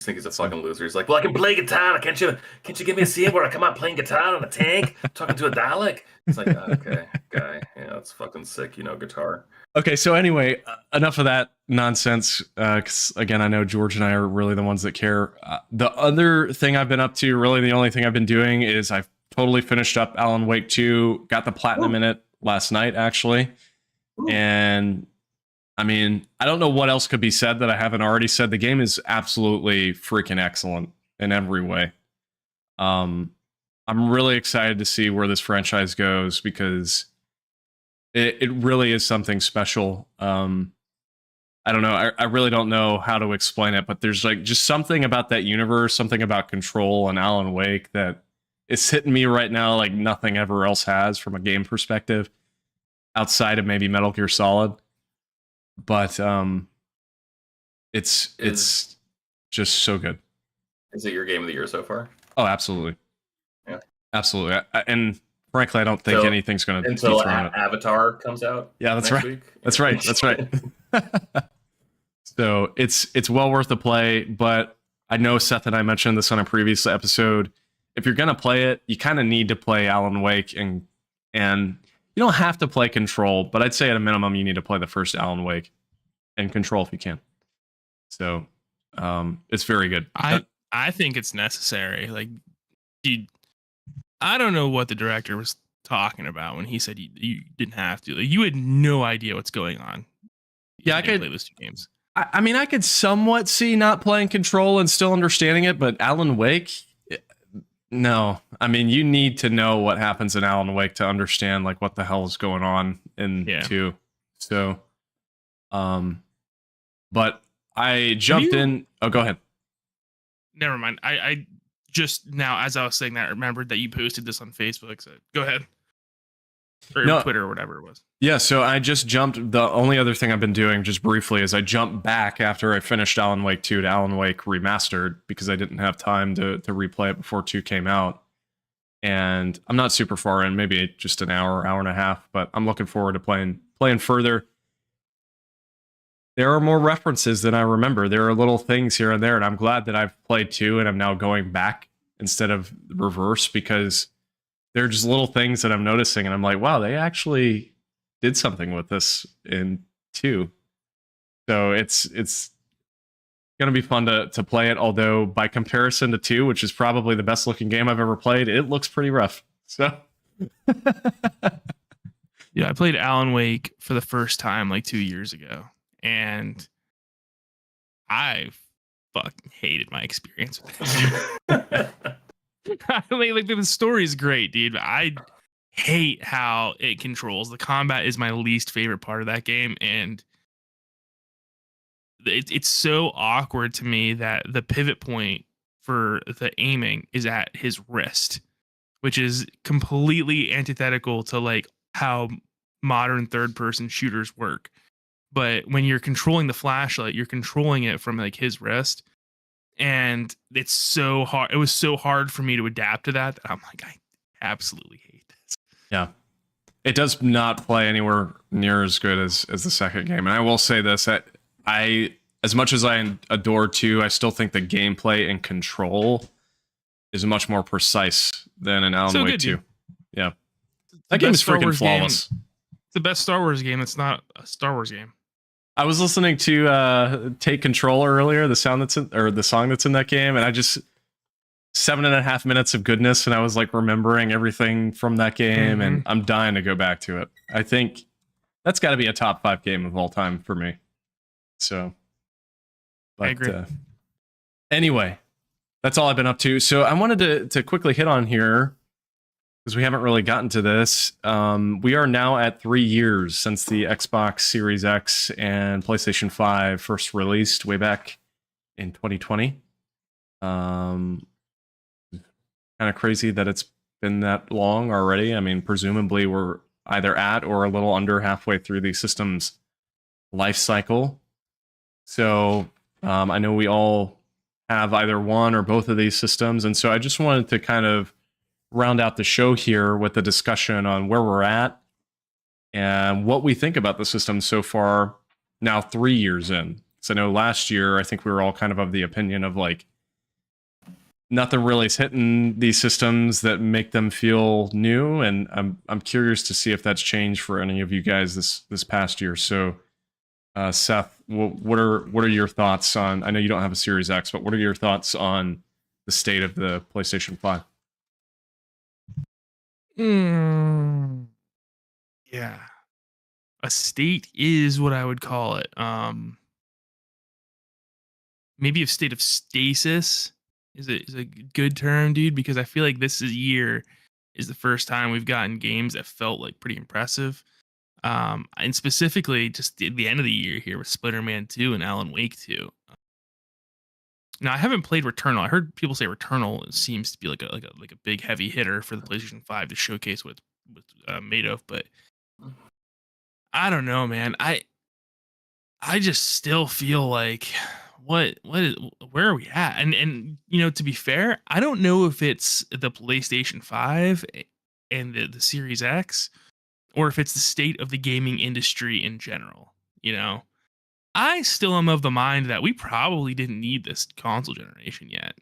I think he's a fucking loser. He's like, well, I can play guitar. Can't you give me a scene where I come out playing guitar on a tank, talking to a Dalek? It's like, okay, guy, yeah, that's fucking sick. Guitar. Okay, so anyway, enough of that nonsense. Because again, I know George and I are really the ones that care. The other thing I've been up to, really the only thing I've been doing, is I've totally finished up Alan Wake 2. Got the platinum in it last night, actually. And I mean, I don't know what else could be said that I haven't already said. The game is absolutely freaking excellent in every way. I'm really excited to see where this franchise goes because it really is something special. I don't know. I really don't know how to explain it, but there's like just something about that universe, something about Control and Alan Wake that is hitting me right now like nothing ever else has from a game perspective outside of maybe Metal Gear Solid. But it's just so good. Is it your game of the year so far? Oh, absolutely. Yeah, absolutely. And frankly, I don't think anything's going to until Avatar comes out. Yeah, that's next right. Week. That's right. That's right. So it's well worth the play. But I know Seth and I mentioned this on a previous episode. If you're going to play it, you kind of need to play Alan Wake, and you don't have to play Control, but I'd say at a minimum you need to play the first Alan Wake and Control if you can. So it's very good. I think it's necessary. Like, I don't know what the director was talking about when he said you didn't have to. Like, you had no idea what's going on. Yeah, I could play those two games. I mean, I could somewhat see not playing Control and still understanding it, but Alan Wake, no. I mean, you need to know what happens in Alan Wake to understand like what the hell is going on in 2. So, but I jumped in. Oh, go ahead. Never mind. I just now, as I was saying that, I remembered that you posted this on Facebook. So go ahead. Or Twitter or whatever it was. Yeah, so I just jumped. The only other thing I've been doing just briefly is I jumped back after I finished Alan Wake 2 to Alan Wake Remastered because I didn't have time to replay it before 2 came out. And I'm not super far in, maybe just an hour and a half, but I'm looking forward to playing further. There are more references than I remember. There are little things here and there, and I'm glad that I've played 2 and I'm now going back instead of reverse because they're just little things that I'm noticing, and I'm like, wow, they actually did something with this in 2. So it's going to be fun to play it, although by comparison to 2, which is probably the best looking game I've ever played, it looks pretty rough. So yeah, I played Alan Wake for the first time like 2 years ago, and I fucking hated my experience with it. I mean, like the story is great, dude, but I hate how it controls. The combat is my least favorite part of that game, and it's so awkward to me that the pivot point for the aiming is at his wrist, which is completely antithetical to like how modern third-person shooters work. But when you're controlling the flashlight, you're controlling it from like his wrist. And it's so hard. It was so hard for me to adapt to that I'm like, I absolutely hate this. Yeah. It does not play anywhere near as good as the second game. And I will say this, that I as much as I adore 2, I still think the gameplay and control is much more precise than in Alan Wake 2. Yeah. That game is freaking flawless. It's the best Star Wars game. It's not a Star Wars game. I was listening to Take Control earlier, the song that's in that game, and I just 7.5 minutes of goodness, and I was like remembering everything from that game, and I'm dying to go back to it. I think that's got to be a top 5 game of all time for me. So, but, I agree. Anyway, that's all I've been up to. So I wanted to quickly hit on here, because we haven't really gotten to this. We are now at 3 years since the Xbox Series X and PlayStation 5 first released way back in 2020. Kind of crazy that it's been that long already. I mean, presumably we're either at or a little under halfway through the system's life cycle. So I know we all have either one or both of these systems. And so I just wanted to kind of round out the show here with a discussion on where we're at and what we think about the system so far, now 3 years in. So I know last year, I think we were all kind of the opinion of like, nothing really is hitting these systems that make them feel new, and I'm curious to see if that's changed for any of you guys this past year. So, Seth, what are your thoughts on? I know you don't have a Series X, but what are your thoughts on the state of the PlayStation 5? Yeah, a state is what I would call it. Maybe a state of stasis is a good term, dude, because I feel like this year is the first time we've gotten games that felt like pretty impressive. And specifically just at the end of the year here with Spider-Man 2 and Alan Wake 2. Now I haven't played Returnal. I heard people say Returnal seems to be like a big heavy hitter for the PlayStation 5 to showcase what it's made of, but I don't know, man. I just still feel like where are we at? And you know, to be fair, I don't know if it's the PlayStation 5 and the Series X, or if it's the state of the gaming industry in general. You know, I still am of the mind that we probably didn't need this console generation yet.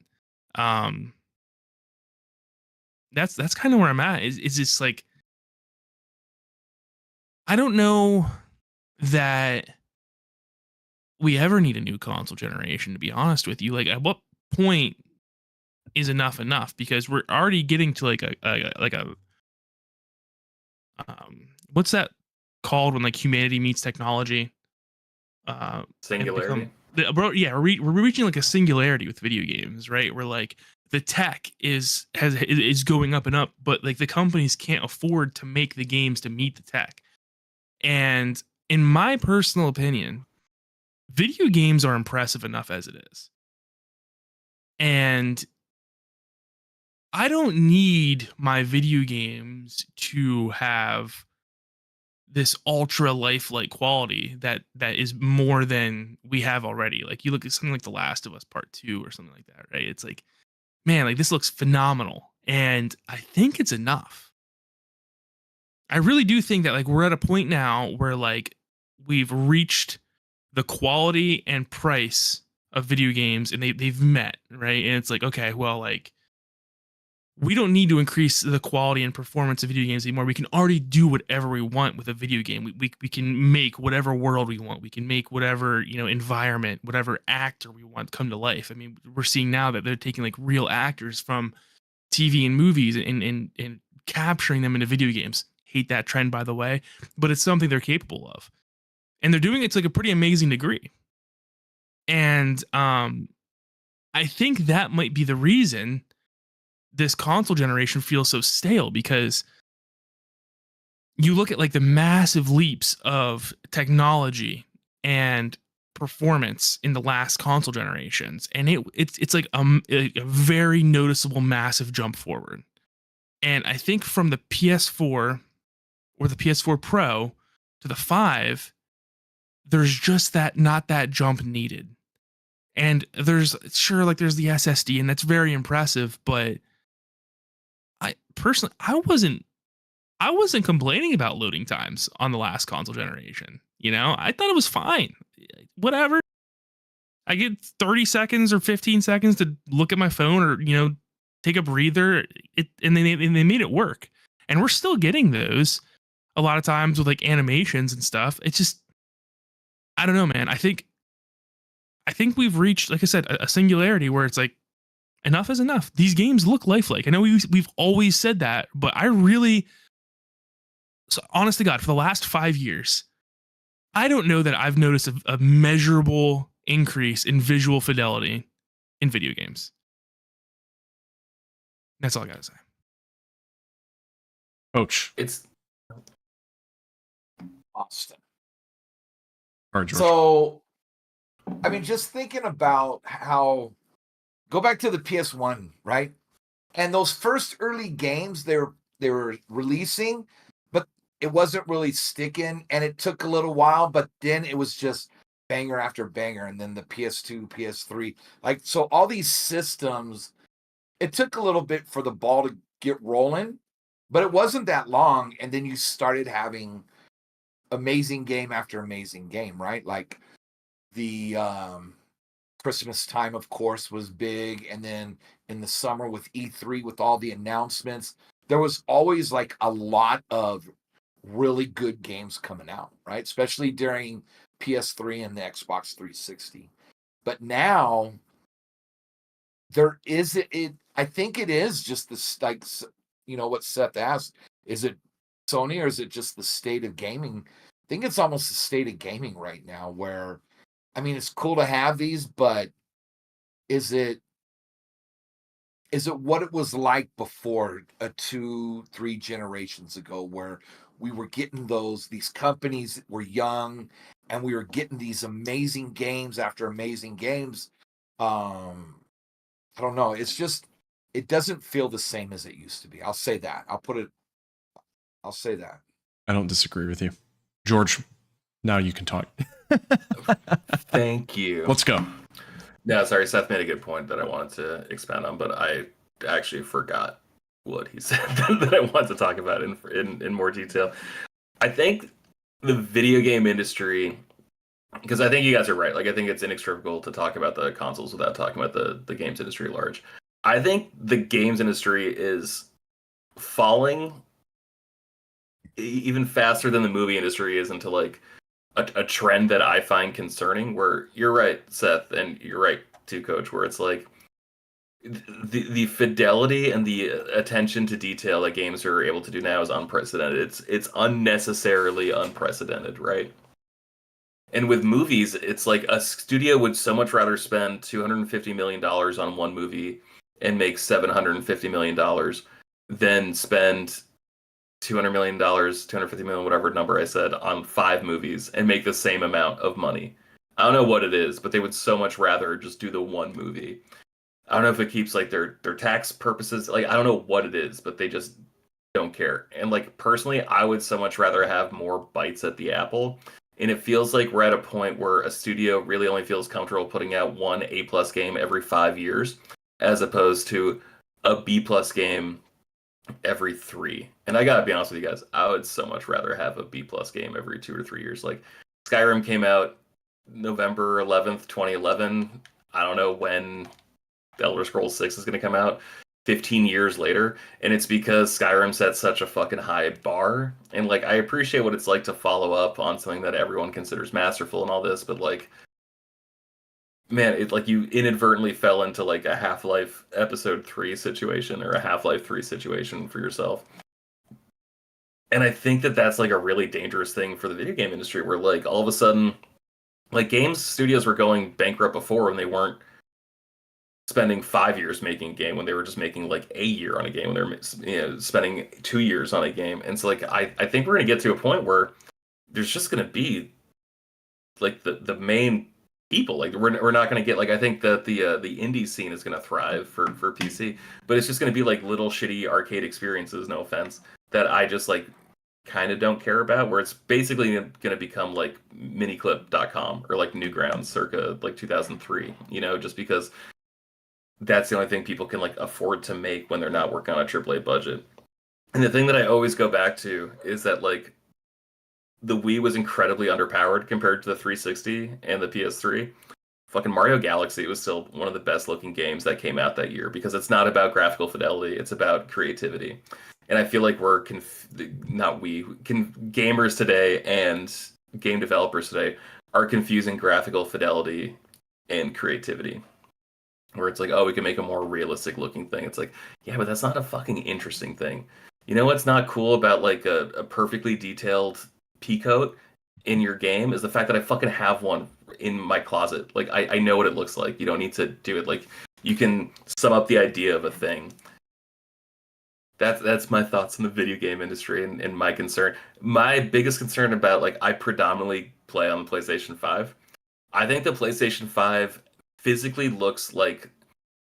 That's kind of where I'm at. Is just like, I don't know that we ever need a new console generation, to be honest with you. Like, at what point is enough? Because we're already getting to like a what's that called when like humanity meets technology? Singularity. We're reaching like a singularity with video games, right? Where like the tech is going up and up, but like the companies can't afford to make the games to meet the tech. And in my personal opinion, video games are impressive enough as it is. And I don't need my video games to have this ultra lifelike quality that is more than we have already. Like you look at something like The Last of Us Part 2 or something like that, right? It's like, man, like this looks phenomenal. And I think it's enough. I really do think that like we're at a point now where like we've reached the quality and price of video games and they've met, right? And it's like, okay, well, like we don't need to increase the quality and performance of video games anymore. We can already do whatever we want with a video game. We can make whatever world we want. We can make whatever, you know, environment, whatever actor we want come to life. I mean, we're seeing now that they're taking like real actors from TV and movies and capturing them into video games. Hate that trend, by the way, but it's something they're capable of. And they're doing it to like a pretty amazing degree. And I think that might be the reason this console generation feels so stale, because you look at like the massive leaps of technology and performance in the last console generations, and it's like a very noticeable massive jump forward. And I think from the PS4 or the PS4 Pro to the 5, there's just not that jump needed. And there's the SSD, and that's very impressive, but I personally, I wasn't complaining about loading times on the last console generation. You know, I thought it was fine. Whatever. I get 30 seconds or 15 seconds to look at my phone or, you know, take a breather. And they made it work. And we're still getting those a lot of times with like animations and stuff. It's just, I don't know, man. I think we've reached, like I said, a singularity where it's like, enough is enough. These games look lifelike. I know we've always said that, but so honest to God, for the last 5 years, I don't know that I've noticed a measurable increase in visual fidelity in video games. That's all I gotta say. Coach. It's Austin. All right, George. So, I mean, just thinking about how, go back to the PS1, right? And those first early games they were releasing, but it wasn't really sticking, and it took a little while, but then it was just banger after banger, and then the PS2, PS3, like, so all these systems, it took a little bit for the ball to get rolling, but it wasn't that long, and then you started having amazing game after amazing game, right? Like the Christmas time, of course, was big, and then in the summer with E3, with all the announcements, there was always like a lot of really good games coming out, right? Especially during PS3 and the Xbox 360. But now there is it. I think it is just this, like, what Seth asked: is it Sony or is it just the state of gaming? I think it's almost the state of gaming right now, where, I mean, it's cool to have these, but is it what it was like before, 2-3 generations ago, where we were getting these companies were young and we were getting these amazing games after amazing games? I don't know. It's just, it doesn't feel the same as it used to be. I'll say that. I'll say that. I don't disagree with you. George, now you can talk. Thank you. Let's go. No, sorry, Seth made a good point that I wanted to expand on, but I actually forgot what he said that I wanted to talk about in more detail. I think the video game industry, because I think you guys are right. Like, I think it's inextricable to talk about the consoles without talking about the games industry at large. I think the games industry is falling even faster than the movie industry is into like a trend that I find concerning, where you're right, Seth, and you're right too, Coach, where it's like the fidelity and the attention to detail that games are able to do now is unprecedented. It's unnecessarily unprecedented, right? And with movies, it's like a studio would so much rather spend $250 million on one movie and make $750 million than spend $200 million, $250 million, whatever number I said, on 5 movies and make the same amount of money. I don't know what it is, but they would so much rather just do the one movie. I don't know if it keeps like their tax purposes. Like, I don't know what it is, but they just don't care. And like, personally, I would so much rather have more bites at the apple. And it feels like we're at a point where a studio really only feels comfortable putting out one A+ game every 5 years, as opposed to a B+ game every 3. And I gotta be honest with you guys, I would so much rather have a B+ game every 2 or 3 years. Like, Skyrim came out November 11th, 2011. I don't know when Elder Scrolls 6 is going to come out, 15 years later, and it's because Skyrim set such a fucking high bar. And like, I appreciate what it's like to follow up on something that everyone considers masterful and all this, but like, man, it like you inadvertently fell into like a Half-Life Episode 3 situation or a Half-Life 3 situation for yourself. And I think that that's like a really dangerous thing for the video game industry, where like all of a sudden, like, games studios were going bankrupt before when they weren't spending 5 years making a game, when they were just making like a year on a game, when they were spending 2 years on a game. And so like, I think we're going to get to a point where there's just going to be like the main people, like we're not going to get, like, I think that the indie scene is going to thrive for PC, but it's just going to be like little shitty arcade experiences, no offense, that I just like kind of don't care about, where it's basically going to become like miniclip.com or like Newgrounds circa like 2003, just because that's the only thing people can like afford to make when they're not working on a AAA budget. And the thing that I always go back to is that like the Wii was incredibly underpowered compared to the 360 and the PS3. Fucking Mario Galaxy was still one of the best looking games that came out that year, because it's not about graphical fidelity, it's about creativity. And I feel like gamers today and game developers today are confusing graphical fidelity and creativity. Where it's like, oh, we can make a more realistic looking thing. It's like, yeah, but that's not a fucking interesting thing. You know what's not cool about like a perfectly detailed P-coat in your game is the fact that I fucking have one in my closet. Like, I know what it looks like. You don't need to do it. Like, you can sum up the idea of a thing. That's my thoughts on the video game industry and my concern. My biggest concern about, like, I predominantly play on the PlayStation 5. I think the PlayStation 5 physically looks like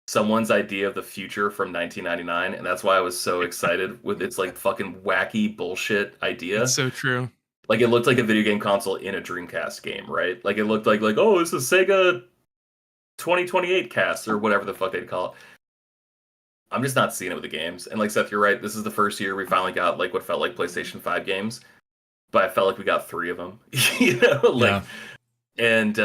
someone's idea of the future from 1999, and that's why I was so excited with its like fucking wacky bullshit idea. It's so true. Like, it looked like a video game console in a Dreamcast game, right? Like, it looked like oh, it's a Sega 2028 cast or whatever the fuck they'd call it. I'm just not seeing it with the games. And like Seth, you're right. This is the first year we finally got like what felt like PlayStation 5 games, but I felt like we got 3 of them. Like, and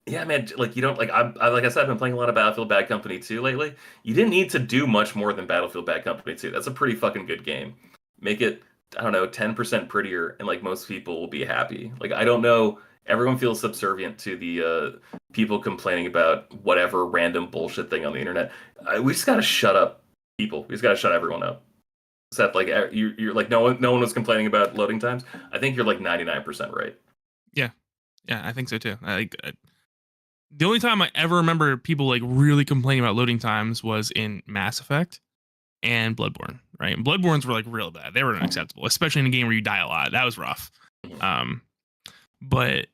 yeah, man, like, you don't like I like I said, I've been playing a lot of Battlefield Bad Company 2 lately. You didn't need to do much more than Battlefield Bad Company 2. That's a pretty fucking good game. Make it, I don't know, 10% prettier, and like most people will be happy. Like, I don't know. Everyone feels subservient to the people complaining about whatever random bullshit thing on the internet. We just gotta shut up, people. We just gotta shut everyone up. Except, like, you're like, no one was complaining about loading times. I think you're like 99% right. Yeah, I think so too. The only time I ever remember people like really complaining about loading times was in Mass Effect and Bloodborne. Right, and Bloodborne's were like real bad. They were unacceptable, especially in a game where you die a lot. That was rough. But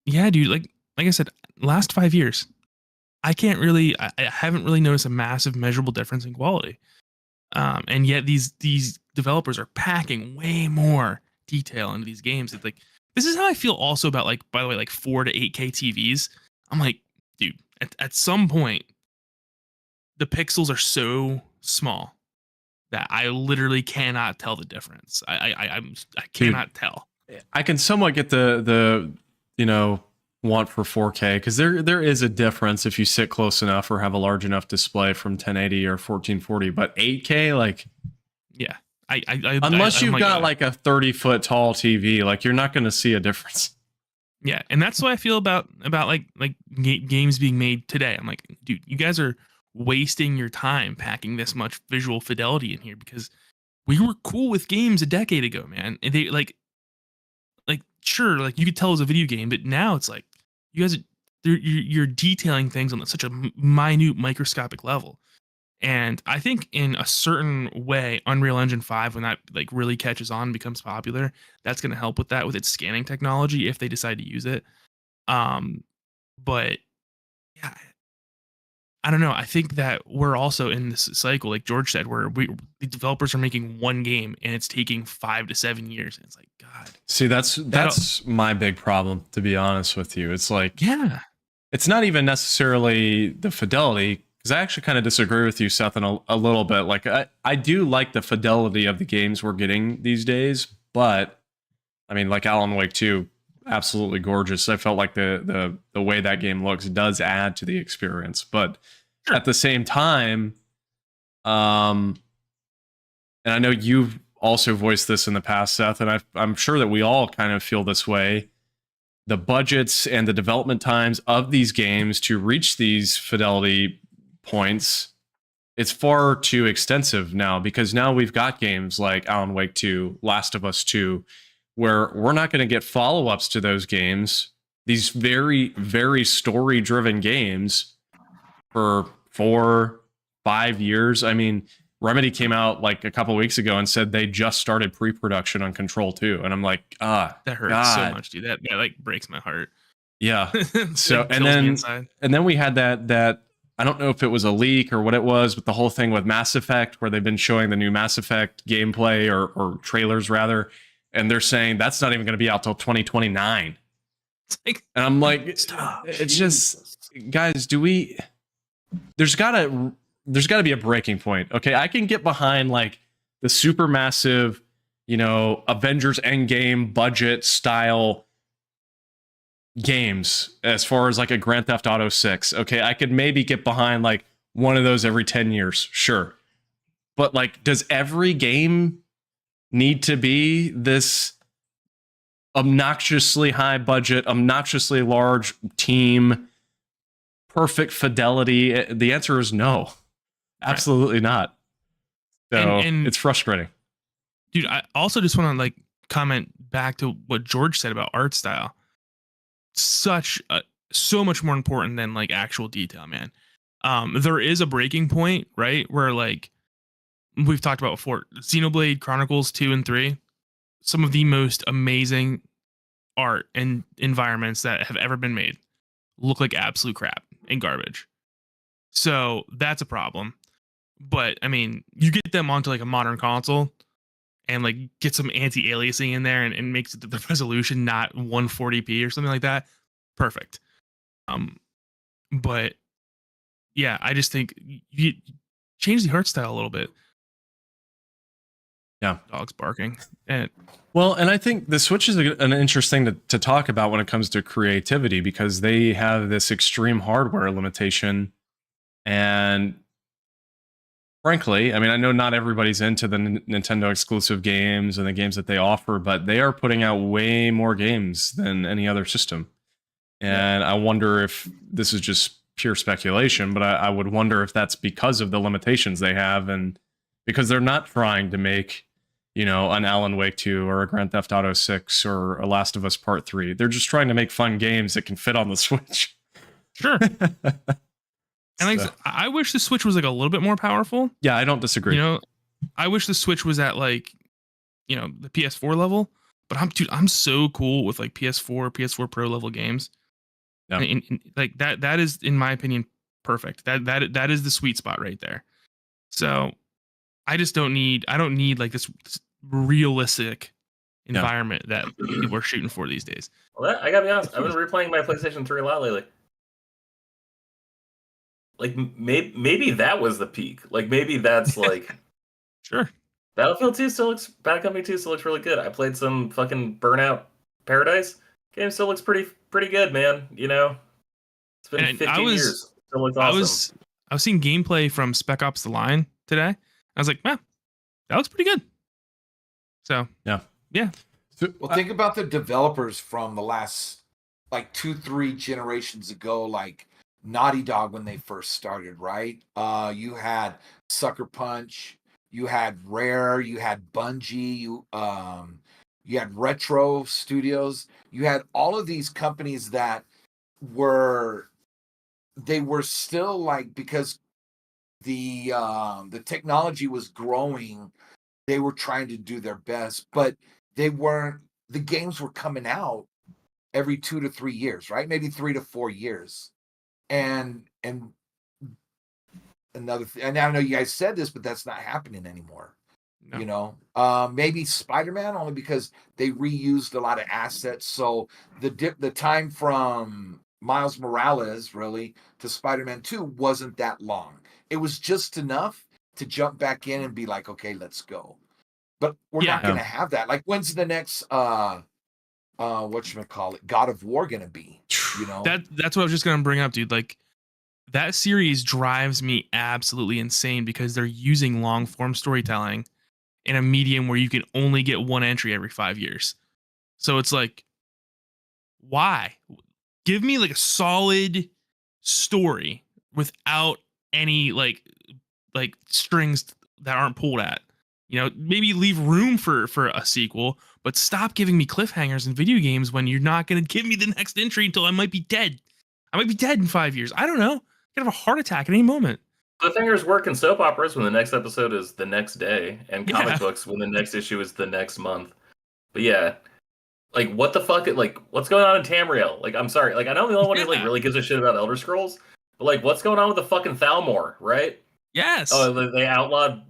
yeah, dude, like I said, last 5 years, I haven't really noticed a massive measurable difference in quality. And yet these developers are packing way more detail into these games. It's like, this is how I feel also about, like, by the way, like 4 to 8K TVs. I'm like, dude, at some point, the pixels are so small that I literally cannot tell the difference. I cannot tell. I can somewhat get the want for 4K, because there is a difference if you sit close enough or have a large enough display from 1080 or 1440. But 8K, like, yeah, unless you've got like a 30-foot tall TV, like, you're not going to see a difference. Yeah, and that's what I feel about like games being made today. I'm like, dude, you guys are wasting your time packing this much visual fidelity in here, because we were cool with games a decade ago, man. And they like sure, like, you could tell it was a video game, but now it's like you guys you're detailing things on such a minute microscopic level. And I think in a certain way, Unreal Engine 5, when that like really catches on and becomes popular, that's going to help with that, with its scanning technology, if they decide to use it. But yeah, I don't know. I think that we're also in this cycle, like George said, where the developers are making one game and it's taking 5 to 7 years. And it's like, God. See, that's my big problem, to be honest with you. It's like, yeah, it's not even necessarily the fidelity, because I actually kind of disagree with you, Seth, in a little bit. Like, I do like the fidelity of the games we're getting these days, but I mean, like Alan Wake 2, absolutely gorgeous. I felt like the way that game looks does add to the experience, but sure, at the same time, and I know you've also voiced this in the past, Seth, and I'm sure that we all kind of feel this way. The budgets and the development times of these games to reach these fidelity points, it's far too extensive now, because now we've got games like Alan Wake 2, Last of Us 2, where we're not going to get follow-ups to those games, these very, very story-driven games, for 4-5 years. I mean, Remedy came out like a couple weeks ago and said they just started pre-production on Control 2, and I'm like, that hurts so much, dude. That like breaks my heart. Yeah. So and then we had that I don't know if it was a leak or what it was, but the whole thing with Mass Effect, where they've been showing the new Mass Effect gameplay or trailers rather, and they're saying that's not even going to be out till 2029. And I'm like, stop. It's just, guys, there's got to be a breaking point. Okay, I can get behind like the super massive, Avengers Endgame budget style games, as far as like a Grand Theft Auto 6. Okay, I could maybe get behind like one of those every 10 years, sure. But like, does every game need to be this obnoxiously high budget, obnoxiously large team, perfect fidelity? The answer is no. Absolutely not. So and it's frustrating. Dude, I also just want to like comment back to what George said about art style. Such so much more important than like actual detail, man. There is a breaking point, right? Where like we've talked about before, Xenoblade Chronicles 2 and 3, some of the most amazing art and environments that have ever been made look like absolute crap and garbage. So that's a problem. But I mean, you get them onto like a modern console and like get some anti-aliasing in there and makes the resolution not 140p or something like that. Perfect. But yeah, I just think you change the art style a little bit. Yeah. Dogs barking. And I think the Switch is an interesting to talk about when it comes to creativity, because they have this extreme hardware limitation. And frankly, I mean, I know not everybody's into the Nintendo exclusive games and the games that they offer, but they are putting out way more games than any other system. And I wonder if this is just pure speculation, but I would wonder if that's because of the limitations they have, and because they're not trying to make, you know, an Alan Wake 2 or a Grand Theft Auto 6 or a Last of Us Part 3. They're just trying to make fun games that can fit on the Switch. sure. And like, I wish the Switch was like a little bit more powerful. Yeah, I don't disagree. You know, I wish the Switch was at like, you know, the PS4 level. But I'm so cool with like PS4 Pro level games. Yeah. And like that is, in my opinion, perfect. That is the sweet spot right there. So I don't need like this realistic environment that people are shooting for these days. Well, I gotta be honest, I've been replaying my PlayStation 3 a lot lately. Like maybe that was the peak. Like maybe that's like Sure. Battlefield 2 still looks, Bad Company 2 still looks really good. I played some fucking Burnout Paradise. Game still looks pretty good, man. You know, it's been 15 years. Still looks awesome. I was seeing gameplay from Spec Ops: The Line today. I was like, man, that looks pretty good. So yeah. Well, think about the developers from the last like 2-3 generations ago, like Naughty Dog when they first started, right? You had Sucker Punch, you had Rare, you had Bungie, you had Retro Studios, you had all of these companies that were still like, because the technology was growing, they were trying to do their best, but the games were coming out every 2 to 3 years, right? Maybe 3 to 4 years. And another thing, and I know you guys said this, but that's not happening anymore. No. You know, maybe Spider-Man, only because they reused a lot of assets. So the time from Miles Morales really to Spider-Man 2 wasn't that long. It was just enough to jump back in and be like, okay, let's go. But we're not going to have that. Like, when's the next whatchamacallit, God of War gonna be? You know, that's what I was just gonna bring up, dude. Like, that series drives me absolutely insane because they're using long form storytelling in a medium where you can only get one entry every 5 years. So it's like, why? Give me like a solid story without any like strings that aren't pulled at. You know, maybe leave room for a sequel, but stop giving me cliffhangers in video games when you're not going to give me the next entry until I might be dead. I might be dead in 5 years. I don't know. I could have a heart attack at any moment. Cliffhangers work in soap operas when the next episode is the next day, and comic books when the next issue is the next month. But yeah, like, what the fuck? Like, what's going on in Tamriel? Like, I'm sorry. Like, I know the only one who like really gives a shit about Elder Scrolls, but like, what's going on with the fucking Thalmor, right? Yes. Oh, they outlawed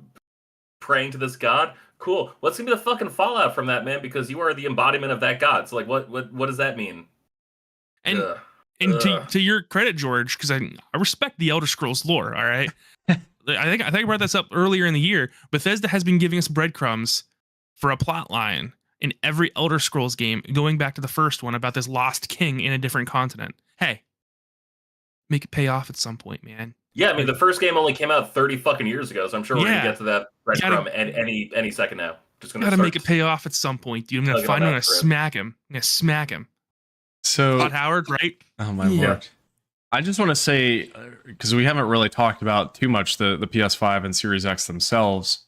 praying to this god. Cool. What's gonna be the fucking fallout from that, man? Because you are the embodiment of that god. So like, what does that mean? And to your credit, George, because I respect the Elder Scrolls lore. All right. I think I brought this up earlier in the year. Bethesda has been giving us breadcrumbs for a plot line in every Elder Scrolls game, going back to the first one about this lost king in a different continent. Hey, make it pay off at some point, man. Yeah, I mean, the first game only came out 30 fucking years ago, so I'm sure we're gonna get to that breadcrumb any second now. Just gonna make it pay off at some point, dude. I'm gonna find him. I'm gonna smack him. So Todd Howard, right? Oh my lord! I just want to say, because we haven't really talked about too much the PS5 and Series X themselves.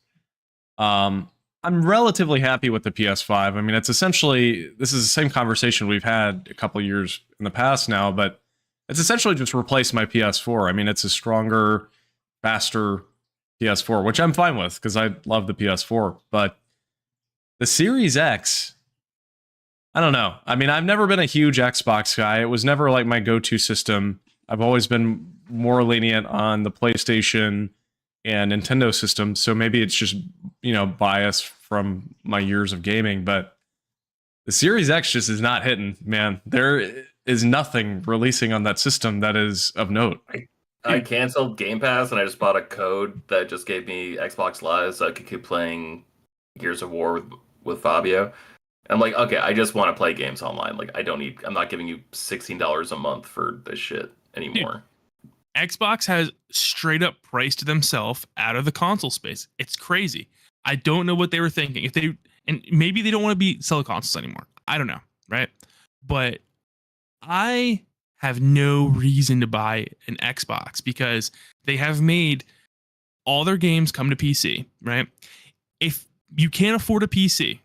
I'm relatively happy with the PS5. I mean, it's essentially, this is the same conversation we've had a couple years in the past now, but It's essentially just replaced my PS4. I mean, it's a stronger, faster PS4, which I'm fine with because I love the PS4. But the Series X, I don't know. I mean, I've never been a huge Xbox guy. It was never like my go-to system. I've always been more lenient on the PlayStation and Nintendo system. So maybe it's just, bias from my years of gaming. But the Series X just is not hitting, man. There is nothing releasing on that system that is of note. I canceled Game Pass and I just bought a code that just gave me Xbox Live so I could keep playing Gears of War with Fabio. I'm like, okay, I just want to play games online. Like, I'm not giving you $16 a month for this shit anymore. Dude, Xbox has straight up priced themselves out of the console space. It's crazy. I don't know what they were thinking. And maybe they don't want to sell consoles anymore. I don't know, right? But I have no reason to buy an Xbox because they have made all their games come to PC, right? If you can't afford a PC,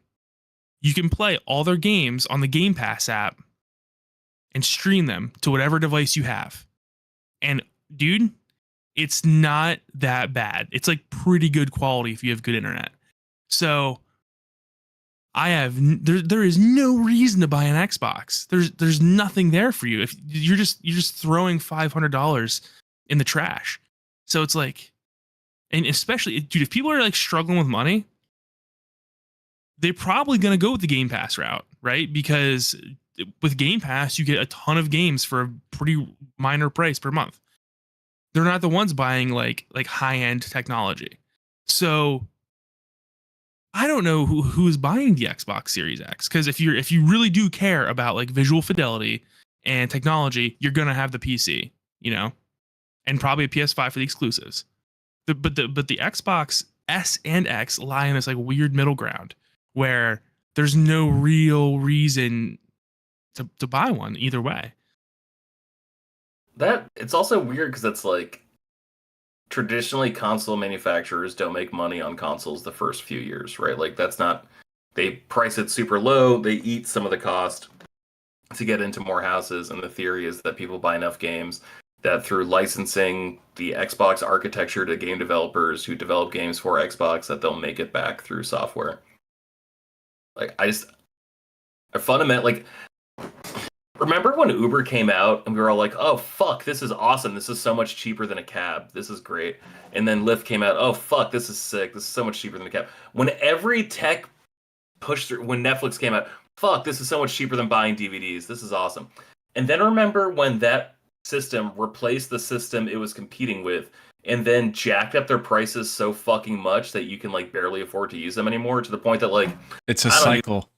you can play all their games on the Game Pass app and stream them to whatever device you have. And dude, it's not that bad. It's like pretty good quality if you have good internet. So there is no reason to buy an Xbox. There's nothing there for you. If you're just throwing $500 in the trash. So it's like, and especially, dude, if people are like struggling with money, they're probably going to go with the Game Pass route, right? Because with Game Pass, you get a ton of games for a pretty minor price per month. They're not the ones buying like high-end technology. So I don't know who is buying the Xbox Series X, because if you really do care about like visual fidelity and technology, you're going to have the PC, and probably a PS5 for the exclusives. But the Xbox S and X lie in this like weird middle ground where there's no real reason to buy one either way. That it's also weird because it's like traditionally console manufacturers don't make money on consoles the first few years, right? Like they price it super low, they eat some of the cost to get into more houses, and the theory is that people buy enough games that through licensing the Xbox architecture to game developers who develop games for Xbox, that they'll make it back through software. Like I fundamentally remember when Uber came out and we were all like, oh fuck, this is awesome. This is so much cheaper than a cab. This is great. And then Lyft came out, oh fuck, this is sick. This is so much cheaper than a cab. When every tech pushed through, when Netflix came out, fuck, this is so much cheaper than buying DVDs. This is awesome. And then remember when that system replaced the system it was competing with and then jacked up their prices so fucking much that you can like barely afford to use them anymore, to the point that like it's a cycle.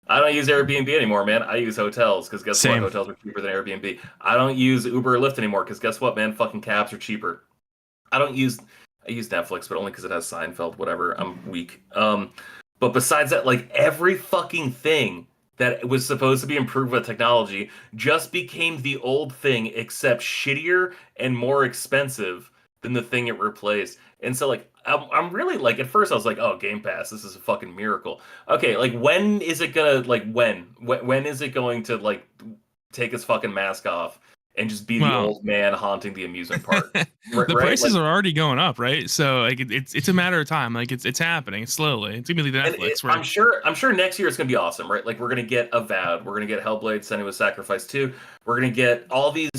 I don't use Airbnb anymore, man. I use hotels because guess what? Hotels are cheaper than Airbnb. I don't use Uber or Lyft anymore because guess what, man? Fucking cabs are cheaper. I use Netflix, but only because it has Seinfeld. Whatever. I'm weak. But besides that, like every fucking thing that was supposed to be improved with technology just became the old thing, except shittier and more expensive than the thing it replaced. And so like I'm really like, at first I was like, oh, Game Pass, this is a fucking miracle. Okay, like when is it gonna like when is it going to like take his fucking mask off and just be the old man haunting the amusement park? The prices are already going up, right? So like it's a matter of time. Like it's happening slowly. It's gonna be the Netflix. I'm sure next year it's gonna be awesome, right? Like we're gonna get Avowed, we're gonna get Hellblade: Senua's Sacrifice 2, we're gonna get all these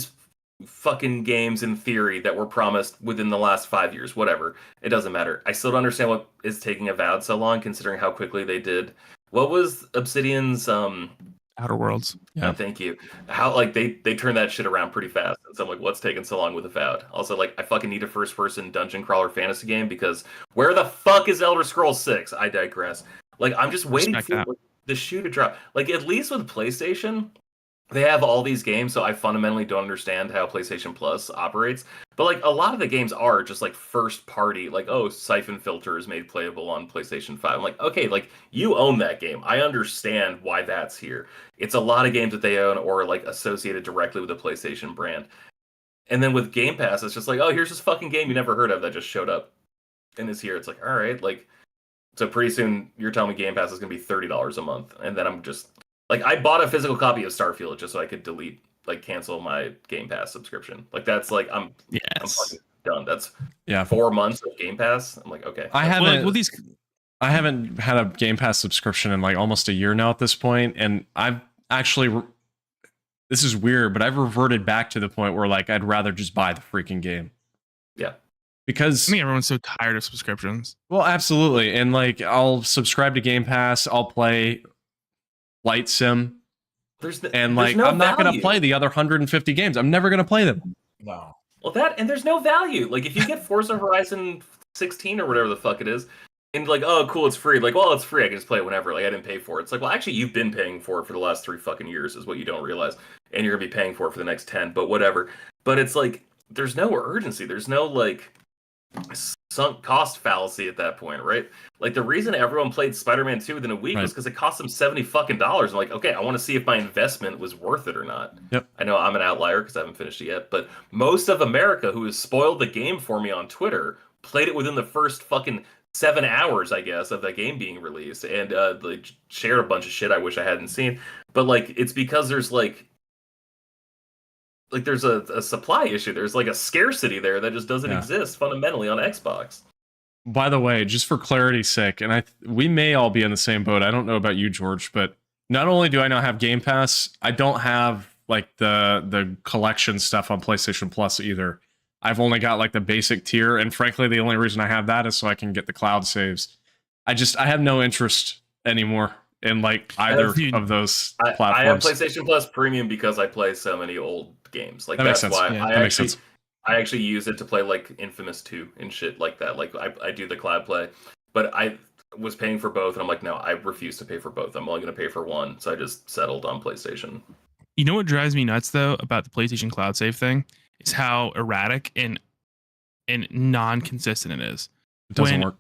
fucking games in theory that were promised within the last 5 years. Whatever, it doesn't matter. I still don't understand what is taking Avowed so long, considering how quickly they did. What was Obsidian's Outer Worlds? Yeah, thank you. How like they turned that shit around pretty fast. And so I'm like, what's taking so long with Avowed? Also, like I fucking need a first-person dungeon crawler fantasy game because where the fuck is Elder Scrolls 6? I digress. Like I'm just waiting for the shoe to drop. Like at least with PlayStation, they have all these games, so I fundamentally don't understand how PlayStation Plus operates. But like a lot of the games are just like first party, like, oh, Siphon Filter is made playable on PlayStation 5. I'm like, okay, like you own that game. I understand why that's here. It's a lot of games that they own or like associated directly with the PlayStation brand. And then with Game Pass, it's just like, oh, here's this fucking game you never heard of that just showed up and is here. It's like, all right, like, so pretty soon you're telling me Game Pass is going to be $30 a month. And then I'm just like, I bought a physical copy of Starfield just so I could delete like cancel my Game Pass subscription. Like that's like I'm fucking done. That's 4 months of Game Pass. I'm like, okay. I haven't had a Game Pass subscription in like almost a year now at this point, and I've actually this is weird, but I've reverted back to the point where like I'd rather just buy the freaking game. Yeah. Because I think everyone's so tired of subscriptions. Well, absolutely. And like I'll subscribe to Game Pass, I'll play Light Sim. I'm not going to play the other 150 games. I'm never going to play them. No. Well, there's no value. Like if you get Forza Horizon 16 or whatever the fuck it is, and like, oh, cool, it's free. Like, well, it's free. I can just play it whenever. Like, I didn't pay for it. It's like, well, actually, you've been paying for it for the last 3 fucking years, is what you don't realize, and you're gonna be paying for it for the next 10. But whatever. But it's like, there's no urgency. There's no like sunk cost fallacy at that point, right? Like the reason everyone played Spider-Man 2 within a week was because it cost them $70 fucking. I'm like, okay, I want to see if my investment was worth it or not. Yep. I know I'm an outlier because I haven't finished it yet, but most of America who has spoiled the game for me on Twitter played it within the first fucking 7 hours, I guess, of that game being released, and like shared a bunch of shit I wish I hadn't seen. But like, it's because there's like there's a supply issue. There's like a scarcity there that just doesn't exist fundamentally on Xbox. By the way, just for clarity's sake, and we may all be in the same boat. I don't know about you, George, but not only do I not have Game Pass, I don't have like the collection stuff on PlayStation Plus either. I've only got like the basic tier, and frankly, the only reason I have that is so I can get the cloud saves. I have no interest anymore in like either of those platforms. I have PlayStation Plus Premium because I play so many old games. Like that's why I actually use it to play like Infamous 2 and shit like that. Like I do the cloud play, but I was paying for both, and I'm like, no, I refuse to pay for both. I'm only going to pay for one, so I just settled on PlayStation. You know what drives me nuts though about the PlayStation Cloud Save thing is how erratic and non-consistent it is. It doesn't work.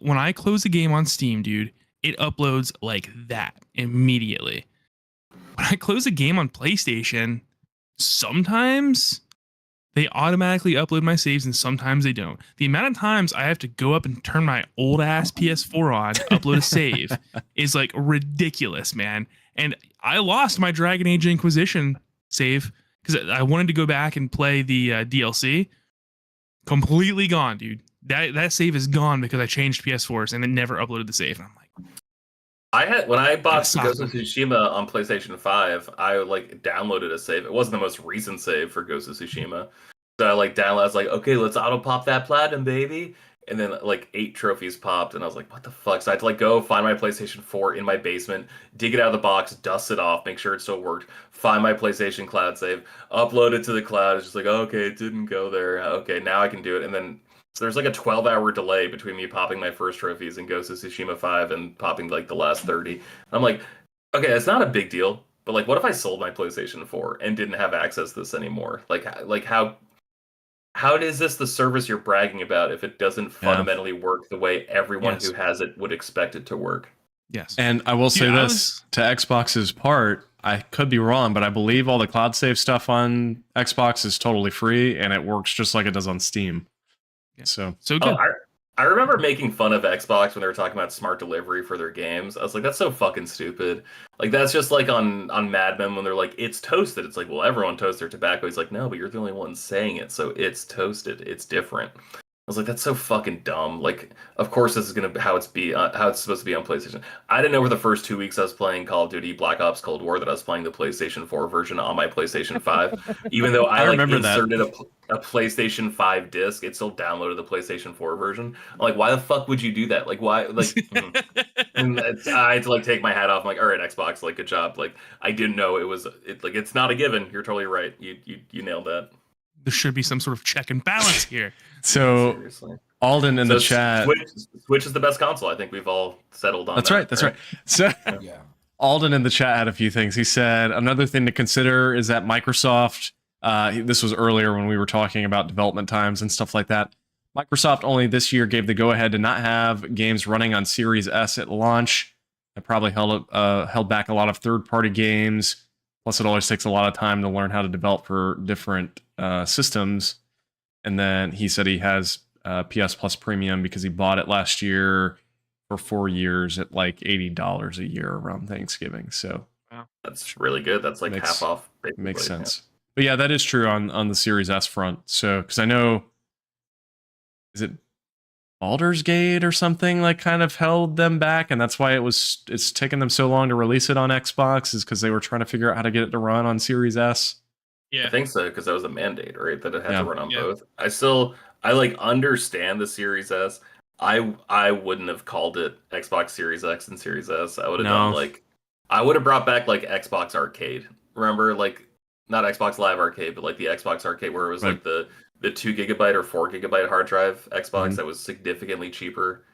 When I close a game on Steam, dude, it uploads like that immediately. When I close a game on PlayStation, sometimes they automatically upload my saves and sometimes they don't. The amount of times I have to go up and turn my old ass PS4 on to upload a save is like ridiculous, man. And I lost my Dragon Age Inquisition save because I wanted to go back and play the DLC. Completely gone, dude. That save is gone because I changed PS4s and it never uploaded the save. And I'm like, when I bought Ghost of Tsushima on PlayStation 5, I like downloaded a save. It wasn't the most recent save for Ghost of Tsushima. So I like downloaded, I was like, okay, let's auto pop that platinum, baby. And then like 8 trophies popped, and I was like, what the fuck? So I had to like go find my PlayStation 4 in my basement, dig it out of the box, dust it off, make sure it still worked, find my PlayStation cloud save, upload it to the cloud. It's just like, okay, it didn't go there. Okay, now I can do it. And then so there's like a 12-hour delay between me popping my first trophies in Ghost of Tsushima 5 and popping like the last 30. And I'm like, okay, it's not a big deal, but like, what if I sold my PlayStation 4 and didn't have access to this anymore? Like how is this the service you're bragging about if it doesn't fundamentally work the way everyone who has it would expect it to work? Yes. And I will say this, to Xbox's part, I could be wrong, but I believe all the cloud save stuff on Xbox is totally free, and it works just like it does on Steam. Yeah. So good. I remember making fun of Xbox when they were talking about smart delivery for their games. I was like, that's so fucking stupid. Like, that's just like on Mad Men when they're like, it's toasted. It's like, well, everyone toasts their tobacco. He's like, no, but you're the only one saying it, so it's toasted. It's different. I was like, that's so fucking dumb. Like, of course this is gonna how it's supposed to be on PlayStation. I didn't know for the first 2 weeks I was playing Call of Duty Black Ops Cold War that I was playing the PlayStation 4 version on my PlayStation 5. Even though I remember inserted a PlayStation 5 disc, it still downloaded the PlayStation 4 version. I'm like, why the fuck would you do that? Like, why? Like, and I had to like take my hat off. I'm like, all right, Xbox, like, good job. Like, I didn't know it's not a given. You're totally right. You nailed that. There should be some ssort of check and balance here. So seriously. Alden in the chat, Switch is the best console. I think we've all settled on. That's right. So Yeah. Alden in the chat had a few things. He said another thing to consider is that Microsoft. This was earlier when we were talking about development times and stuff like that. Microsoft only this year gave the go-ahead to not have games running on Series S at launch. That probably held back a lot of third-party games. Plus, it always takes a lot of time to learn how to develop for different systems. And then he said he has PS Plus Premium because he bought it last year for 4 years at like $80 a year around Thanksgiving. So that's really good. That's like half off makes sense. But yeah, that is true on the Series S front. So, because I know, is it Baldur's Gate or something like kind of held them back, and that's why it's taken them so long to release it on Xbox, is because they were trying to figure out how to get it to run on Series S. Yeah, I think so, because that was a mandate, right? That it had Yeah. to run on both. I like understand the Series S. I wouldn't have called it Xbox Series X and Series S. I would have done like I would have brought back like Xbox Arcade. Remember, like not Xbox Live Arcade, but like the Xbox Arcade where it was like the 2 gigabyte or 4 gigabyte hard drive Xbox that was significantly cheaper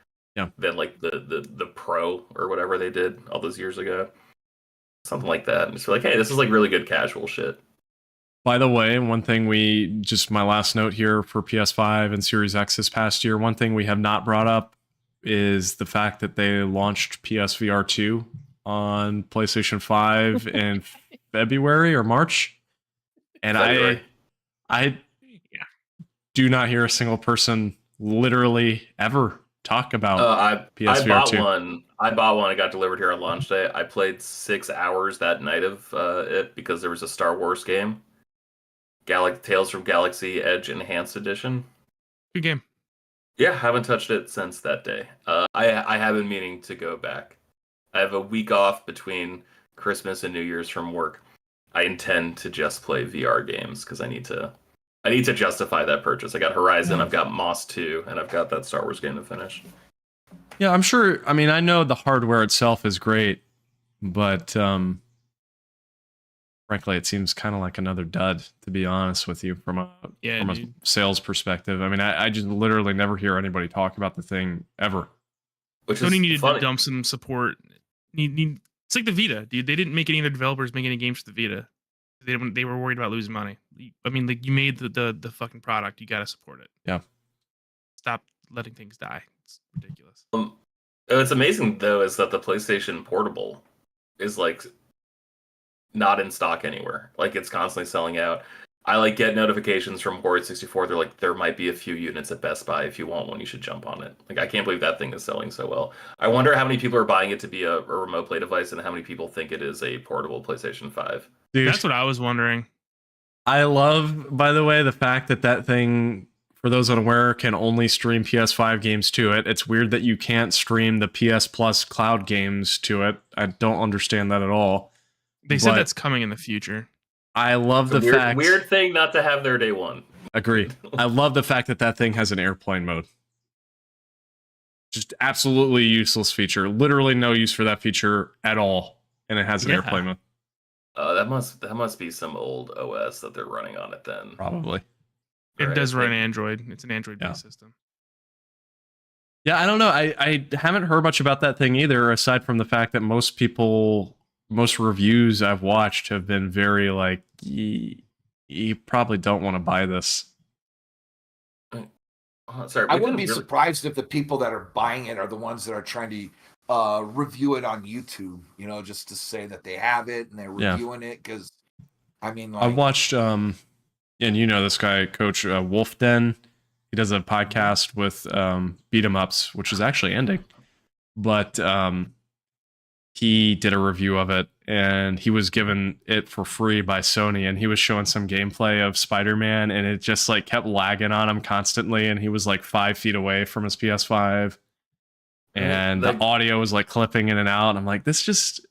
than like the Pro or whatever they did all those years ago. Something like that. And just like, hey, this is like really good casual shit. By the way, one thing my last note here for PS5 and Series X this past year, one thing we have not brought up is the fact that they launched PSVR 2 on PlayStation 5 in February or March. And February. I do not hear a single person literally ever talk about PSVR 2. I bought one. It got delivered here on launch day. I played 6 hours that night of it because there was a Star Wars game. Tales from Galaxy Edge Enhanced Edition. good game. Yeah, haven't touched it since that day. I have been meaning to go back. I have a week off between Christmas and New Year's from work. I intend to just play VR games because I need to justify that purchase. I got Horizon, I've got Moss 2, and I've got that Star Wars game to finish. Yeah, I'm sure. I mean, I know the hardware itself is great, but frankly, it seems kind of like another dud, to be honest with you, from a sales perspective. I mean, I just literally never hear anybody talk about the thing ever. Sony needed to dump some support. It's like the Vita, dude. They didn't make any other developers make any games for the Vita. They were worried about losing money. I mean, like you made the fucking product, you got to support it. Yeah. Stop letting things die. It's ridiculous. What's amazing though is that the PlayStation Portable is like not in stock anywhere. Like it's constantly selling out. I like get notifications from Horde64. They're like, there might be a few units at Best Buy. If you want one, you should jump on it. Like I can't believe that thing is selling so well. I wonder how many people are buying it to be a remote play device and how many people think it is a portable PlayStation 5. Dude, that's what I was wondering. I love, by the way, the fact that thing, for those unaware, can only stream PS5 games to it. It's weird that you can't stream the PS Plus cloud games to it. I don't understand that at all. They said that's coming in the future. I love the fact... Weird thing not to have their day one. Agree. I love the fact that thing has an airplane mode. Just absolutely useless feature. Literally no use for that feature at all. And it has an airplane mode. That must be some old OS that they're running on it then. Probably. It does run Android. It's an Android-based system. Yeah, I don't know. I haven't heard much about that thing either, aside from the fact that most reviews I've watched have been very like, you probably don't want to buy this. Sorry, I wouldn't be surprised if the people that are buying it are the ones that are trying to review it on YouTube, just to say that they have it and they're reviewing it. Because, I mean, like, I watched, and this guy, Coach Wolf Den. He does a podcast with beat 'em ups, which is actually ending. But he did a review of it, and he was given it for free by Sony, and he was showing some gameplay of Spider-Man, and it just like kept lagging on him constantly, and he was like 5 feet away from his PS5, and the audio was like clipping in and out. And I'm like, this just...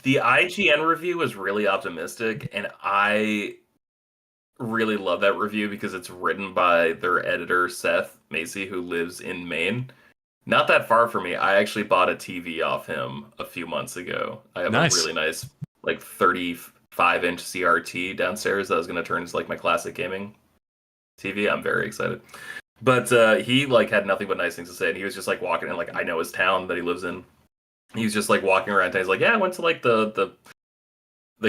The IGN review was really optimistic, and I really love that review because it's written by their editor, Seth Macy, who lives in Maine. Not that far from me. I actually bought a TV off him a few months ago. I have a really nice, like 35-inch CRT downstairs that I was going to turn into like my classic gaming TV. I'm very excited. But he like had nothing but nice things to say, and he was just like walking in, like I know his town that he lives in. He was just like walking around town. He's like, yeah, I went to like the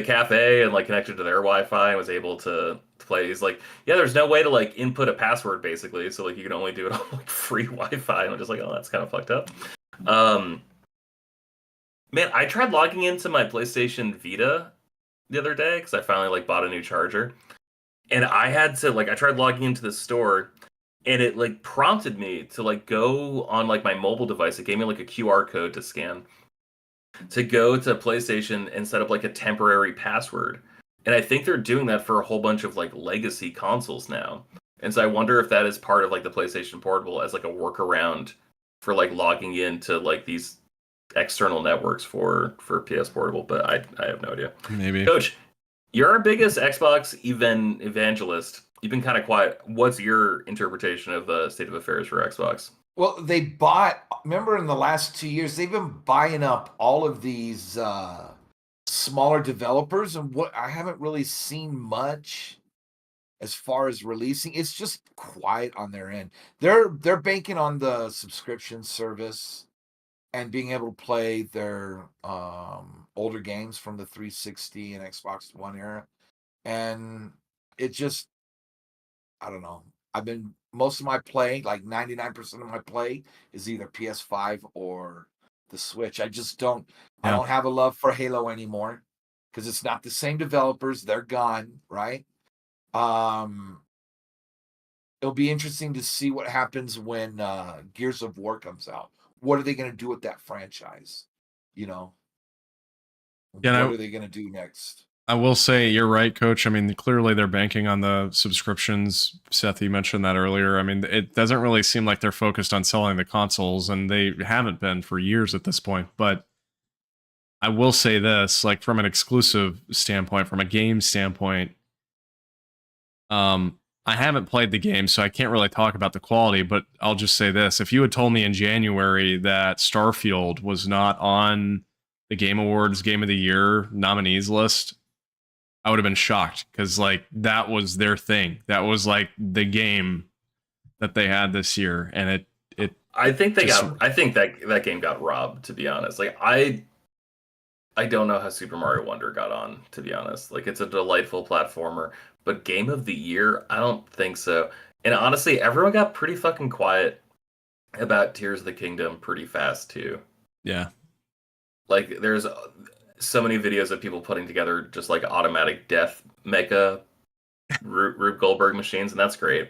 cafe and like connected to their Wi-Fi and was able to play. He's like, yeah, there's no way to like input a password basically, so like you can only do it on like free Wi-Fi. And I'm just like, oh, that's kind of fucked up. Man, I tried logging into my PlayStation Vita the other day because I finally like bought a new charger, and I had to like I tried logging into the store, and it like prompted me to like go on like my mobile device. It gave me like a QR code to scan to go to PlayStation and set up like a temporary password And I think they're doing that for a whole bunch of like legacy consoles now. And so I wonder if that is part of like the PlayStation Portable as like a workaround for like logging into like these external networks for PS Portable. But I have no idea. Maybe. Coach, you're our biggest Xbox evangelist. You've been kind of quiet. What's your interpretation of the state of affairs for Xbox? Well, remember in the last 2 years, they've been buying up all of these smaller developers, and what I haven't really seen much as far as releasing. It's just quiet on their end. They're banking on the subscription service and being able to play their older games from the 360 and Xbox One era. And it just, I don't know. Most of my play, like 99% of my play, is either PS5 or the Switch. I don't have a love for Halo anymore because it's not the same developers. They're gone, right? It'll be interesting to see what happens when Gears of War comes out. What are they going to do with that franchise? You know, what are they going to do next? I will say you're right, Coach. I mean, clearly they're banking on the subscriptions. Seth, you mentioned that earlier. I mean, it doesn't really seem like they're focused on selling the consoles, and they haven't been for years at this point. But I will say this, like from an exclusive standpoint, from a game standpoint, I haven't played the game, so I can't really talk about the quality, but I'll just say this. If you had told me in January that Starfield was not on the Game Awards Game of the Year nominees list, I would have been shocked because like that was their thing. That was like the game that they had this year, and I think that game got robbed, to be honest. Like I don't know how Super Mario Wonder got on, to be honest. Like it's a delightful platformer, but Game of the Year, I don't think so. And honestly, everyone got pretty fucking quiet about Tears of the Kingdom pretty fast too. Yeah. Like there's so many videos of people putting together just like automatic death mecha Rube Goldberg machines, and that's great.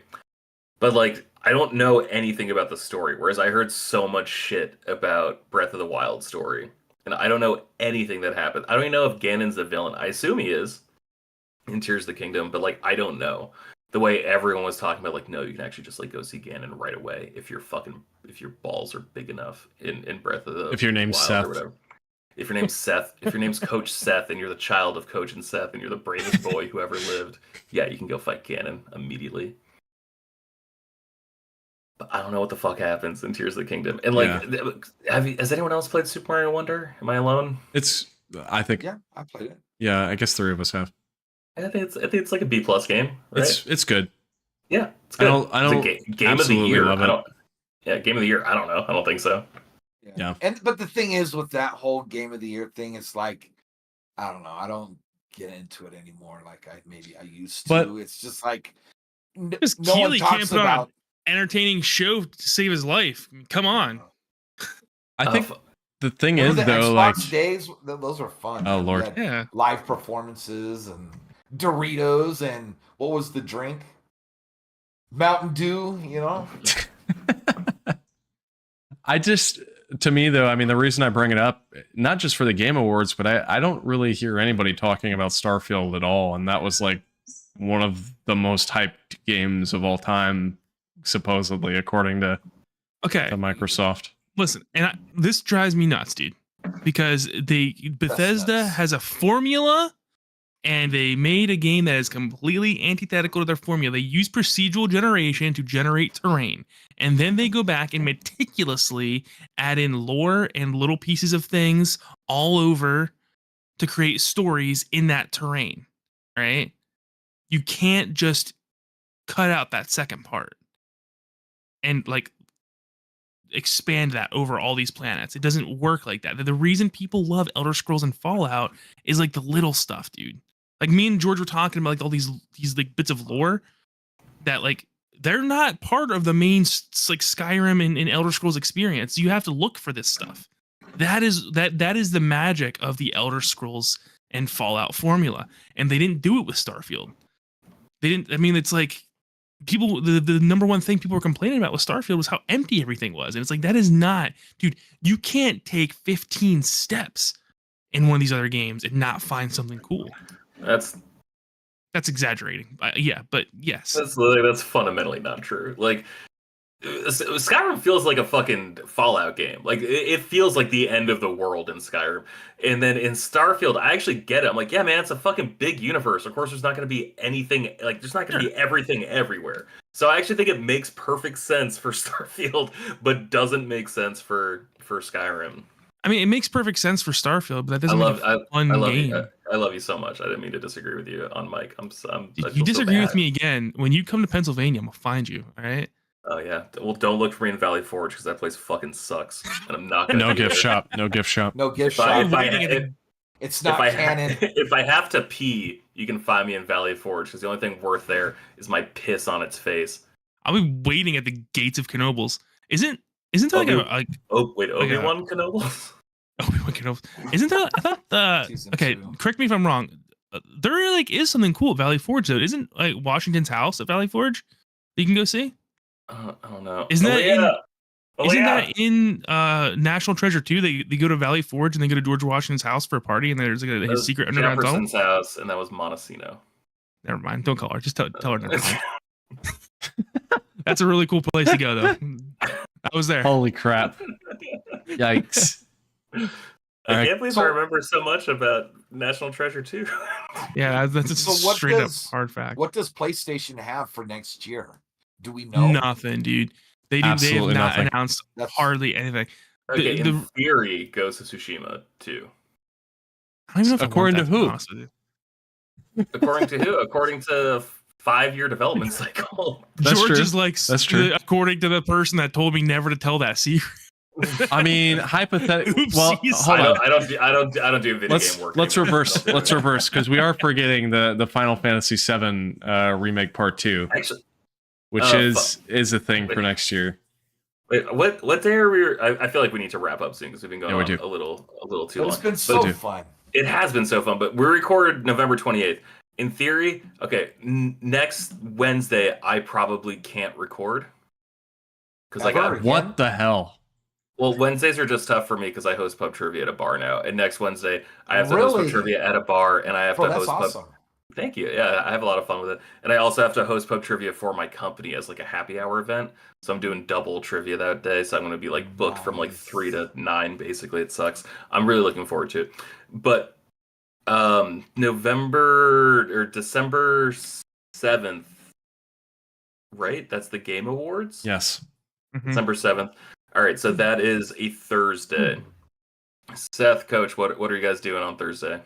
But like I don't know anything about the story, whereas I heard so much shit about Breath of the Wild story. And I don't know anything that happened. I don't even know if Ganon's a villain. I assume he is in Tears of the Kingdom, but like I don't know. The way everyone was talking about, like, no, you can actually just like go see Ganon right away if your balls are big enough in Breath of the if your name's Wild Seth. or whatever. If your name's Seth, if your name's Coach Seth, and you're the child of Coach and Seth, and you're the bravest boy who ever lived, yeah, you can go fight Ganon immediately. But I don't know what the fuck happens in Tears of the Kingdom. And like, has anyone else played Super Mario Wonder? Am I alone? I think. Yeah, I played it. Yeah, I guess 3 of us have. I think it's like a B+ game, right? It's good. Yeah, it's good. I don't game of the year. Love it. Game of the year. I don't know. I don't think so. Yeah. But the thing is with that whole Game of the Year thing, it's like, I don't know. I don't get into it anymore like I used to. But it's just like no one talks about entertaining show to save his life. Come on. I think the thing is though, Xbox like days, those were fun. Oh Lord, yeah, live performances and Doritos and what was the drink? Mountain Dew, you know. To me though, I mean, the reason I bring it up, not just for the Game Awards, but I don't really hear anybody talking about Starfield at all, and that was like one of the most hyped games of all time, supposedly, according to Microsoft. Listen, and this drives me nuts, dude, because Bethesda has a formula, and they made a game that is completely antithetical to their formula. They use procedural generation to generate terrain, and then they go back and meticulously add in lore and little pieces of things all over to create stories in that terrain, right? You can't just cut out that second part and like expand that over all these planets. It doesn't work like that. The reason people love Elder Scrolls and Fallout is like the little stuff, dude. Like me and George were talking about like all these like bits of lore that like they're not part of the main like Skyrim and Elder Scrolls experience. You have to look for this stuff. That is the magic of the Elder Scrolls and Fallout formula. And they didn't do it with Starfield. They didn't. I mean, it's like people. The number one thing people were complaining about with Starfield was how empty everything was, and it's like that is not, dude. You can't take 15 steps in one of these other games and not find something cool. That's That's exaggerating. Yeah, but yes. That's fundamentally not true. Like, Skyrim feels like a fucking Fallout game. Like it feels like the end of the world in Skyrim. And then in Starfield, I actually get it. I'm like, yeah, man, it's a fucking big universe. Of course, there's not going to be anything like there's not going to be everything everywhere. So I actually think it makes perfect sense for Starfield, but doesn't make sense for Skyrim. I mean, it makes perfect sense for Starfield, but that doesn't make it a fun game. I love you so much. I didn't mean to disagree with you on mic. You disagree with me again. When you come to Pennsylvania, I'm gonna find you. All right. Oh yeah. Well, don't look for me in Valley Forge because that place fucking sucks, and I'm not gonna. No gift shop. No gift shop. No gift shop. It's not canon. If I have to pee, you can find me in Valley Forge because the only thing worth there is my piss on its face. I'll be waiting at the gates of Knobles. Isn't there Obi-Wan Knobles? Obi-Wan Knobles. Isn't there? I thought okay. 2. Correct me if I'm wrong. There like is something cool at Valley Forge though. Isn't like Washington's house at Valley Forge that you can go see? I don't know. Isn't that in National Treasure 2? They go to Valley Forge and they go to George Washington's house for a party and there's like his secret underground tunnel. Jefferson's house, and that was Montesino. Never mind. Don't call her. Just tell her never mind. That's a really cool place to go though. I was there. Holy crap. Yikes. I can't believe I remember so much about National Treasure 2. Yeah, that's a straight up hard fact. What does PlayStation have for next year? Do we know? Nothing, dude. They have not announced hardly anything. Okay, in theory, Ghost of Tsushima 2. I don't even know if according to who? According to who? According to 5-year development cycle. George is like, that's true. According to the person that told me never to tell that secret. I mean, hypothetically. Well, hold on. I don't do video game work. Let's reverse because we are forgetting the Final Fantasy VII remake part 2. Actually. Which is a thing for next year. Wait, what day are we? I feel like we need to wrap up soon because we've been going on a little too long. It's been so fun. It has been so fun, but we recorded November 28th. In theory, okay, next Wednesday I probably can't record because I got what the hell. Well, Wednesdays are just tough for me because I host pub trivia at a bar now, and next Wednesday I have to host pub trivia at a bar, and I have to host awesome. Thank you. Yeah, I have a lot of fun with it. And I also have to host pub trivia for my company as like a happy hour event. So I'm doing double trivia that day. So I'm going to be like booked from like 3 to 9, basically. It sucks. I'm really looking forward to it. But December 7th, right? That's the Game Awards? Yes. December 7th. All right. So that is a Thursday. Seth, Coach, what are you guys doing on Thursday?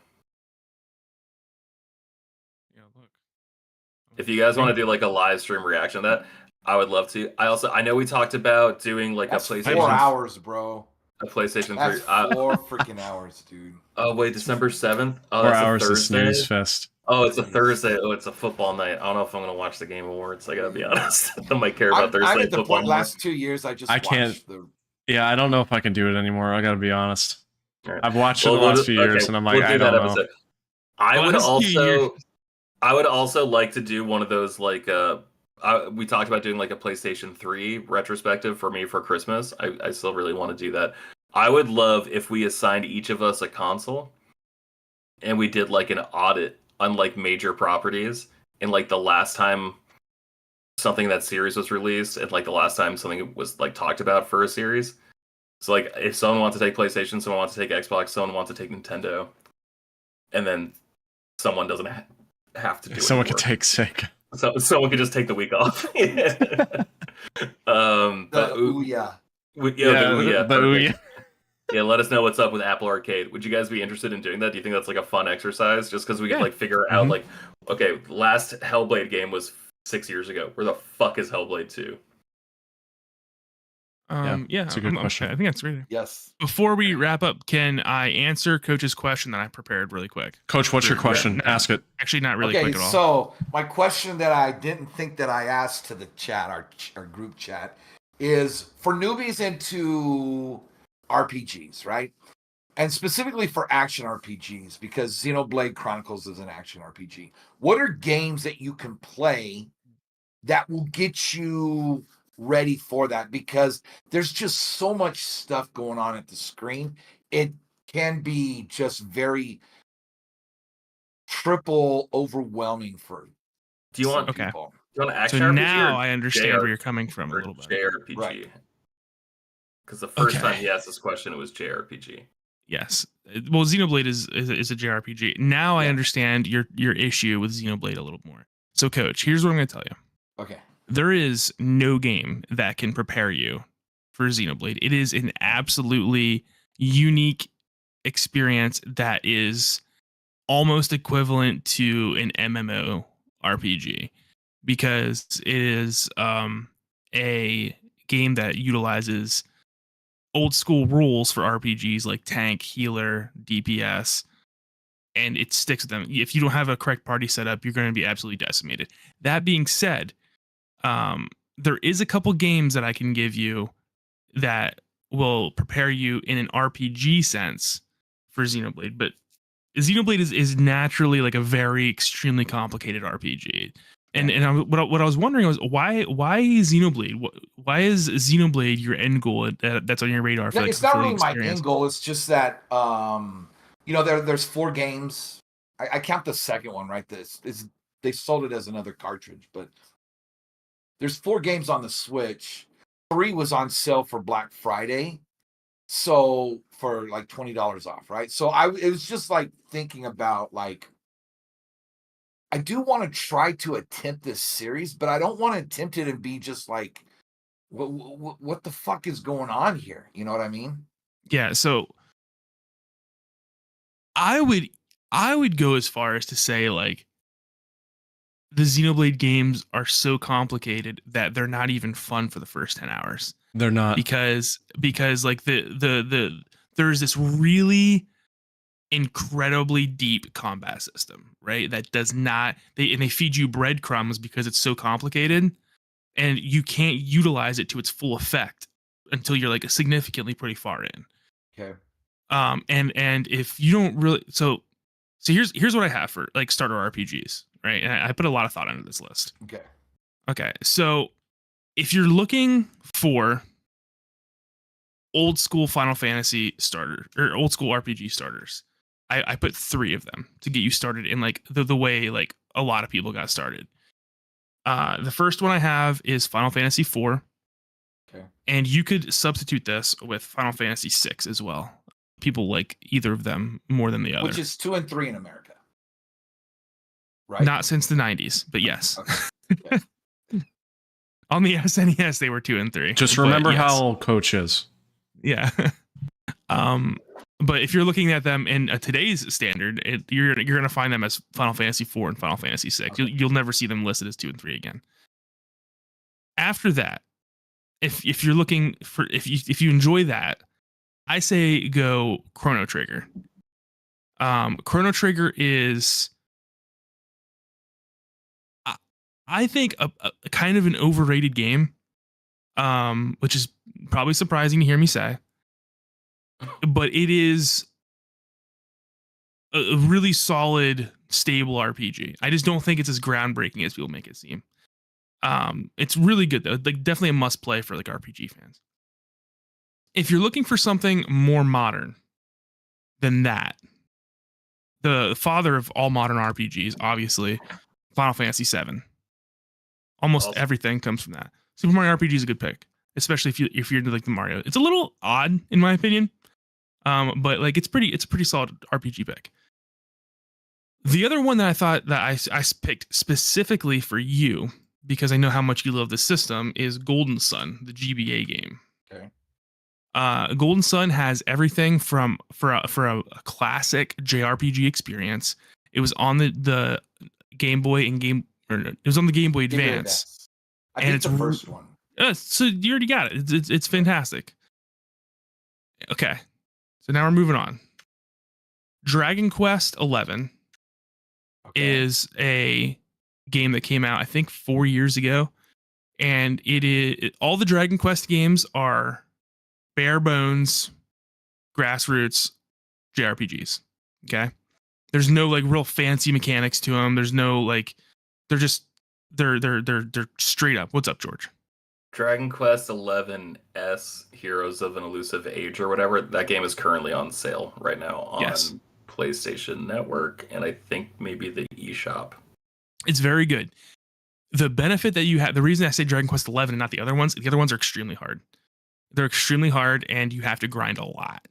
If you guys want to do like a live stream reaction to that, I would love to. I know we talked about doing like That's a PlayStation 4 hours, bro. A PlayStation 3. That's 4 freaking hours, dude. Oh wait, December 7th. Oh, 4 that's hours a of Thursday. snooze fest. Oh, it's a Thursday. Oh, it's a football night. I don't know if I'm gonna watch the Game Awards. I gotta be honest. I might care about Thursday I'm at the football. point last 2 years I can't. Yeah, I don't know if I can do it anymore. I gotta be honest. Right. I've watched it the last few years, and I'm like, I don't know. I would also like to do one of those like we talked about doing like a PlayStation 3 retrospective for me for Christmas. I still really want to do that. I would love if we assigned each of us a console and we did like an audit on like major properties and like the last time something that series was released and like the last time something was like talked about for a series. So like if someone wants to take PlayStation, someone wants to take Xbox, someone wants to take Nintendo, and then someone doesn't have to do it. Someone could take Sega. So someone could just take the week off. Yeah, let us know what's up with Apple Arcade. Would you guys be interested in doing that? Do you think that's like a fun exercise? Just because we could like figure out like, okay, last Hellblade game was 6 years ago. Where the fuck is Hellblade 2? That's a good question. I think that's really yes. Before we wrap up, can I answer Coach's question that I prepared really quick? Coach, what's your question? Ask it. Actually, not really quick at all. So my question that I didn't think that I asked to the chat, our group chat, is for newbies into RPGs, right? And specifically for action RPGs, because Xenoblade Chronicles is an action RPG. What are games that you can play that will get you ready for that? Because there's just so much stuff going on at the screen. It can be just very triple overwhelming for Do you want some Okay. people. Do you want So action RPG now or I understand where you're coming from a or little bit. JRPG? Right. Because the first Okay. time he asked this question, it was JRPG. Yes. Well, Xenoblade is a JRPG. Now I Yeah. understand your issue with Xenoblade a little more. So, Coach, here's what I'm going to tell you. Okay. There is no game that can prepare you for Xenoblade. It is an absolutely unique experience that is almost equivalent to an MMO RPG because it is a game that utilizes old school rules for RPGs like tank, healer, DPS, and it sticks with them. If you don't have a correct party setup, you're going to be absolutely decimated. That being said, there is a couple games that I can give you that will prepare you in an RPG sense for Xenoblade, but Xenoblade is naturally like a very extremely complicated RPG. What I was wondering was why Xenoblade? Why is Xenoblade your end goal that's on your radar for No, like it's not fulfilling really my experience? end goal. It's just that there's 4 games. I count the second one, right? They sold it as another cartridge, but there's 4 games on the Switch. 3 was on sale for Black Friday, so for like $20 off, right? So it was just like thinking about like I do want to try to attempt this series, but I don't want to attempt it and be just like, what the fuck is going on here? You know what I mean? Yeah, so I would go as far as to say like the Xenoblade games are so complicated that they're not even fun for the first 10 hours. They're not. Because like the there's this really incredibly deep combat system, right? That does not they feed you breadcrumbs because it's so complicated and you can't utilize it to its full effect until you're like significantly pretty far in. Okay. And if you don't really so here's what I have for like starter RPGs, right? And I put a lot of thought into this list. Okay. So if you're looking for old school Final Fantasy starter or old school RPG starters, I put 3 of them to get you started in like the way like a lot of people got started. The first one I have is Final Fantasy IV. Okay. And you could substitute this with Final Fantasy VI as well. People like either of them more than the other. Which is 2 and 3 in America. Right? Not since the 90s, but yes. Okay. On the SNES, they were 2 and 3. Just but remember yes. how old Coach is. Yeah. But if you're looking at them in today's standard, you're going to find them as Final Fantasy IV and Final Fantasy VI. Okay. You'll never see them listed as 2 and 3 again. After that, if you're looking for if you enjoy that, I say go Chrono Trigger. Chrono Trigger is I think a kind of an overrated game, which is probably surprising to hear me say, but it is a really solid, stable RPG. I just don't think it's as groundbreaking as people make it seem. It's really good though, like definitely a must play for like RPG fans. If you're looking for something more modern than that, the father of all modern RPGs, obviously, Final Fantasy VII. Almost Awesome. everything comes from that. Super Mario RPG is a good pick, especially if you're into like the Mario. It's a little odd in my opinion, but like it's a pretty solid RPG pick. The other one that I thought that I picked specifically for you because I know how much you love the system is Golden Sun, the GBA game. Okay. Golden Sun has everything for a classic JRPG experience. It was on the Game Boy and it was on the Game Boy Advance. I And think it's the first one. So you already got it. It's fantastic. Okay, so now we're moving on. Dragon Quest 11 is a game that came out I think 4 years ago, and all the Dragon Quest games are bare bones, grassroots JRPGs. Okay, there's no like real fancy mechanics to them. There's no like, they're straight up. What's up, George? Dragon Quest 11S Heroes of an Elusive Age or whatever. That game is currently on sale right now on Yes. PlayStation Network, and I think maybe the eShop. It's very good. The benefit that you have, the reason I say Dragon Quest 11 and not the other ones are extremely hard. They're extremely hard, and you have to grind a lot.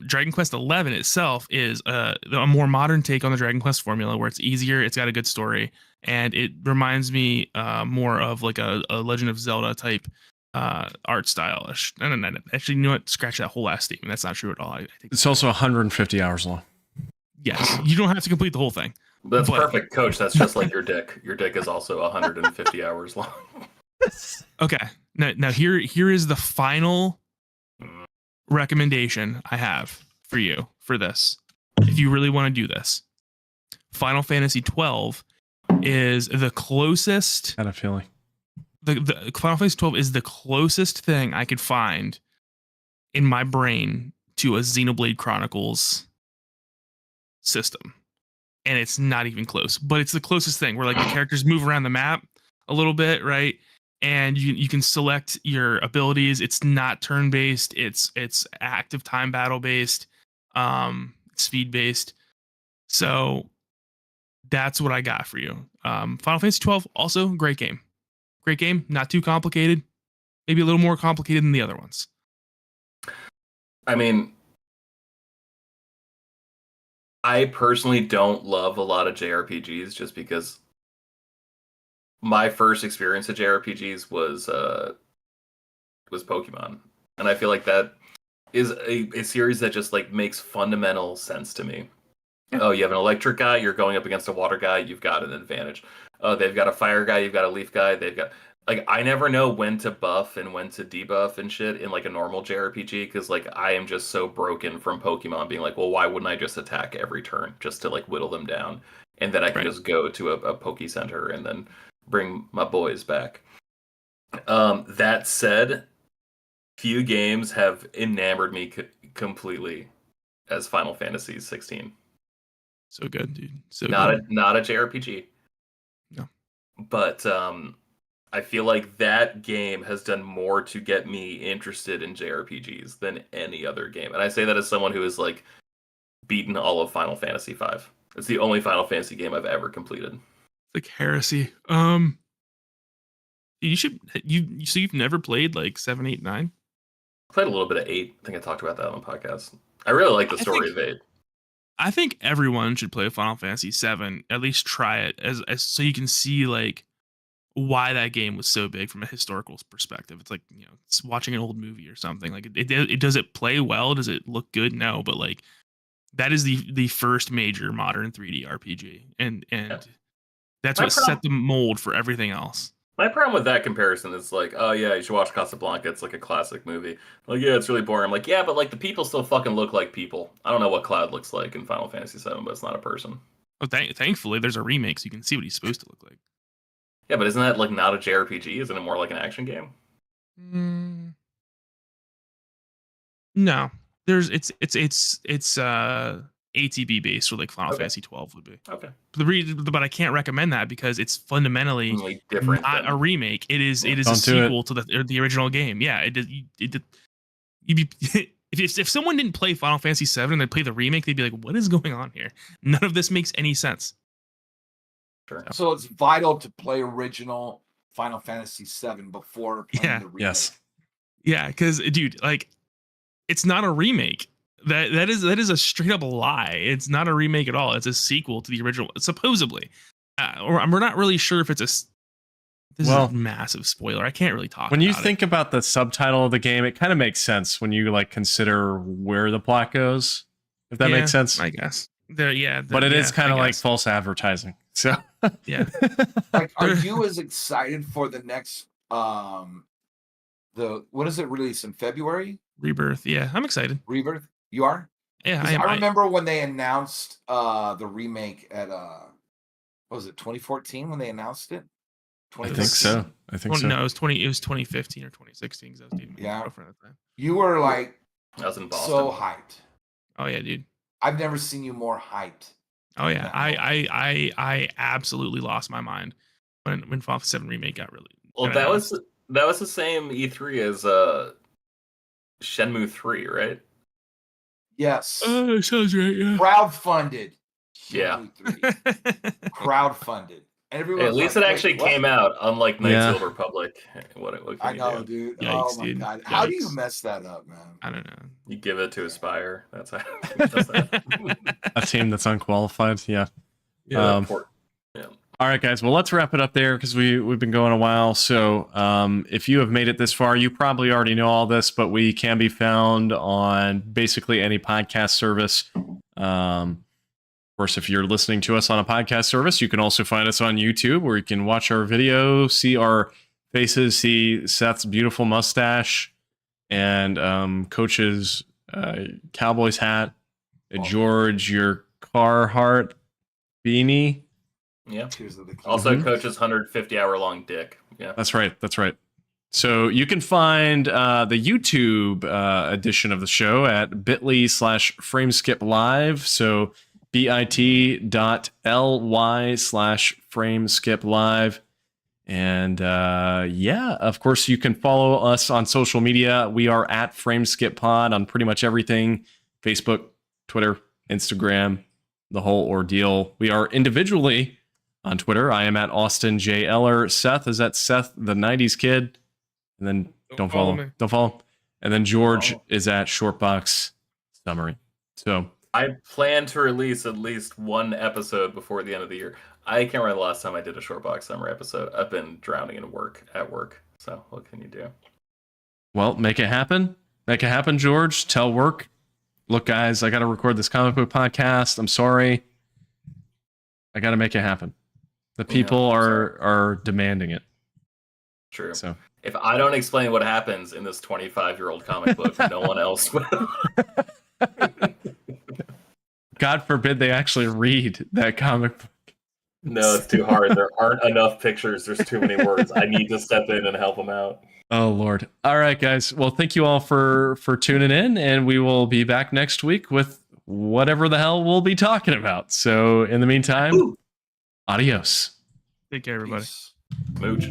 Dragon Quest 11 itself is a more modern take on the Dragon Quest formula, where it's easier, it's got a good story, and it reminds me more of like a Legend of Zelda type art style. No. Actually, you know what? Scratch that whole last statement. That's not true at all. I think It's also 150 hours long. yes, you don't have to complete the whole thing. That's perfect, Coach. That's just like your dick. Your dick is also 150 hours long. Okay. Now here is the final recommendation I have for you for this. If you really want to do this, Final Fantasy 12 is the closest. Had a feeling. The Final Fantasy 12 is the closest thing I could find in my brain to a Xenoblade Chronicles system. And it's not even close, but it's the closest thing where like the characters move around the map a little bit, right? And you can select your abilities. It's not turn-based. It's active time battle based, speed based. So that's what I got for you. Final Fantasy 12, also great game. Great game, not too complicated. Maybe a little more complicated than the other ones. I mean, I personally don't love a lot of JRPGs just because my first experience of JRPGs was Pokemon, and I feel like that is a series that just like makes fundamental sense to me. Yeah. Oh, you have an electric guy, you're going up against a water guy, you've got an advantage. Oh, they've got a fire guy, you've got a leaf guy, they've got like I never know when to buff and when to debuff and shit in like a normal JRPG because like I am just so broken from Pokemon being like, well, why wouldn't I just attack every turn just to like whittle them down, and then I can just go to a Poke Center and then bring my boys back. That said, few games have enamored me completely as Final Fantasy 16. So good, dude. So not good. Not a JRPG. No. But I feel like that game has done more to get me interested in JRPGs than any other game. And I say that as someone who has like beaten all of Final Fantasy 5. It's the only Final Fantasy game I've ever completed. Like heresy. You should so you've never played like 7, 8, 9? I played a little bit of 8. I think I talked about that on the podcast. I really like the story of 8. I think everyone should play Final Fantasy 7. At least try it as so you can see like why that game was so big from a historical perspective. It's like, you know, it's watching an old movie or something. Like it does it play well? Does it look good? No, but like that is the first major modern 3D RPG, and yeah. That's what set the mold for everything else. My problem with that comparison is like, oh yeah, you should watch Casablanca. It's like a classic movie. Like, yeah, it's really boring. I'm like, yeah, but like the people still fucking look like people. I don't know what Cloud looks like in Final Fantasy 7, but it's not a person. Oh, thankfully, there's a remake, so you can see what he's supposed to look like. Yeah, but isn't that like not a JRPG? Isn't it more like an action game? No, it's ATB based, so like Final Fantasy 12 would be. Okay. But I can't recommend that because it's fundamentally different. Not a remake. It is a sequel to the original game. Yeah, if someone didn't play Final Fantasy 7 and they play the remake, they'd be like, "What is going on here? None of this makes any sense." Sure. So it's vital to play original Final Fantasy 7 before playing the remake. Yes. Yeah, because dude, like, it's not a remake. That is a straight up lie. It's not a remake at all. It's a sequel to the original, supposedly. Or we're not really sure if it's this is a massive spoiler. I can't really talk. When you think about the subtitle of the game, it kind of makes sense when you like consider where the plot goes. If that makes sense, I guess. But it is kind of like false advertising. So yeah. Like, are you as excited for the next what is it released in February? Rebirth. Yeah, I'm excited. Rebirth. You are? Yeah, I remember when they announced the remake at what was it, 2014 when they announced it? I think so. No, it was 2015 or 2016 because I was dating my girlfriend at the time. You were like I was in Boston. So hyped. Oh yeah, dude. I've never seen you more hyped. Oh yeah. I absolutely lost my mind when Final Fantasy 7 remake got released. Well, that was the same E3 as Shenmue 3, right? Yes. Sounds right. Yeah. Crowdfunded. Yeah. Crowdfunded. And everyone At least it actually came out, unlike Knights of the Republic. What I can know, you do? dude. Yikes, oh my dude. god. How do you Yikes. mess that up, man? I don't know. You give it to Aspire. That's how you mess that up. A team that's unqualified. Yeah. Yeah. All right, guys. Well, let's wrap it up there because we've been going a while. So if you have made it this far, you probably already know all this, but we can be found on basically any podcast service. Of course, if you're listening to us on a podcast service, you can also find us on YouTube where you can watch our video, see our faces, see Seth's beautiful mustache, and Coach's Cowboys hat, George, your Carhartt beanie. Yeah. Also, Coach's 150-hour-long dick. Yeah. That's right. So you can find the YouTube edition of the show at bit.ly/frameskip live. So bit.ly/frameskip live. And of course, you can follow us on social media. We are at frameskippod on pretty much everything: Facebook, Twitter, Instagram, the whole ordeal. We are individually on Twitter. I am at Austin J. Eller. Seth is at Seth the 90s Kid. And then don't follow him. Don't follow him. And then George is at Shortbox Summary. So I plan to release at least one episode before the end of the year. I can't remember the last time I did a Shortbox Summary episode. I've been drowning in work. So what can you do? Well, make it happen. Make it happen, George. Tell work. Look, guys, I got to record this comic book podcast. I'm sorry. I got to make it happen. The people are demanding it. True. So if I don't explain what happens in this 25-year-old comic book, no one else will. God forbid they actually read that comic book. No, it's too hard. There aren't enough pictures. There's too many words. I need to step in and help them out. Oh, Lord. All right, guys. Well, thank you all for tuning in, and we will be back next week with whatever the hell we'll be talking about. So in the meantime, adios. Take care, everybody. Mooch.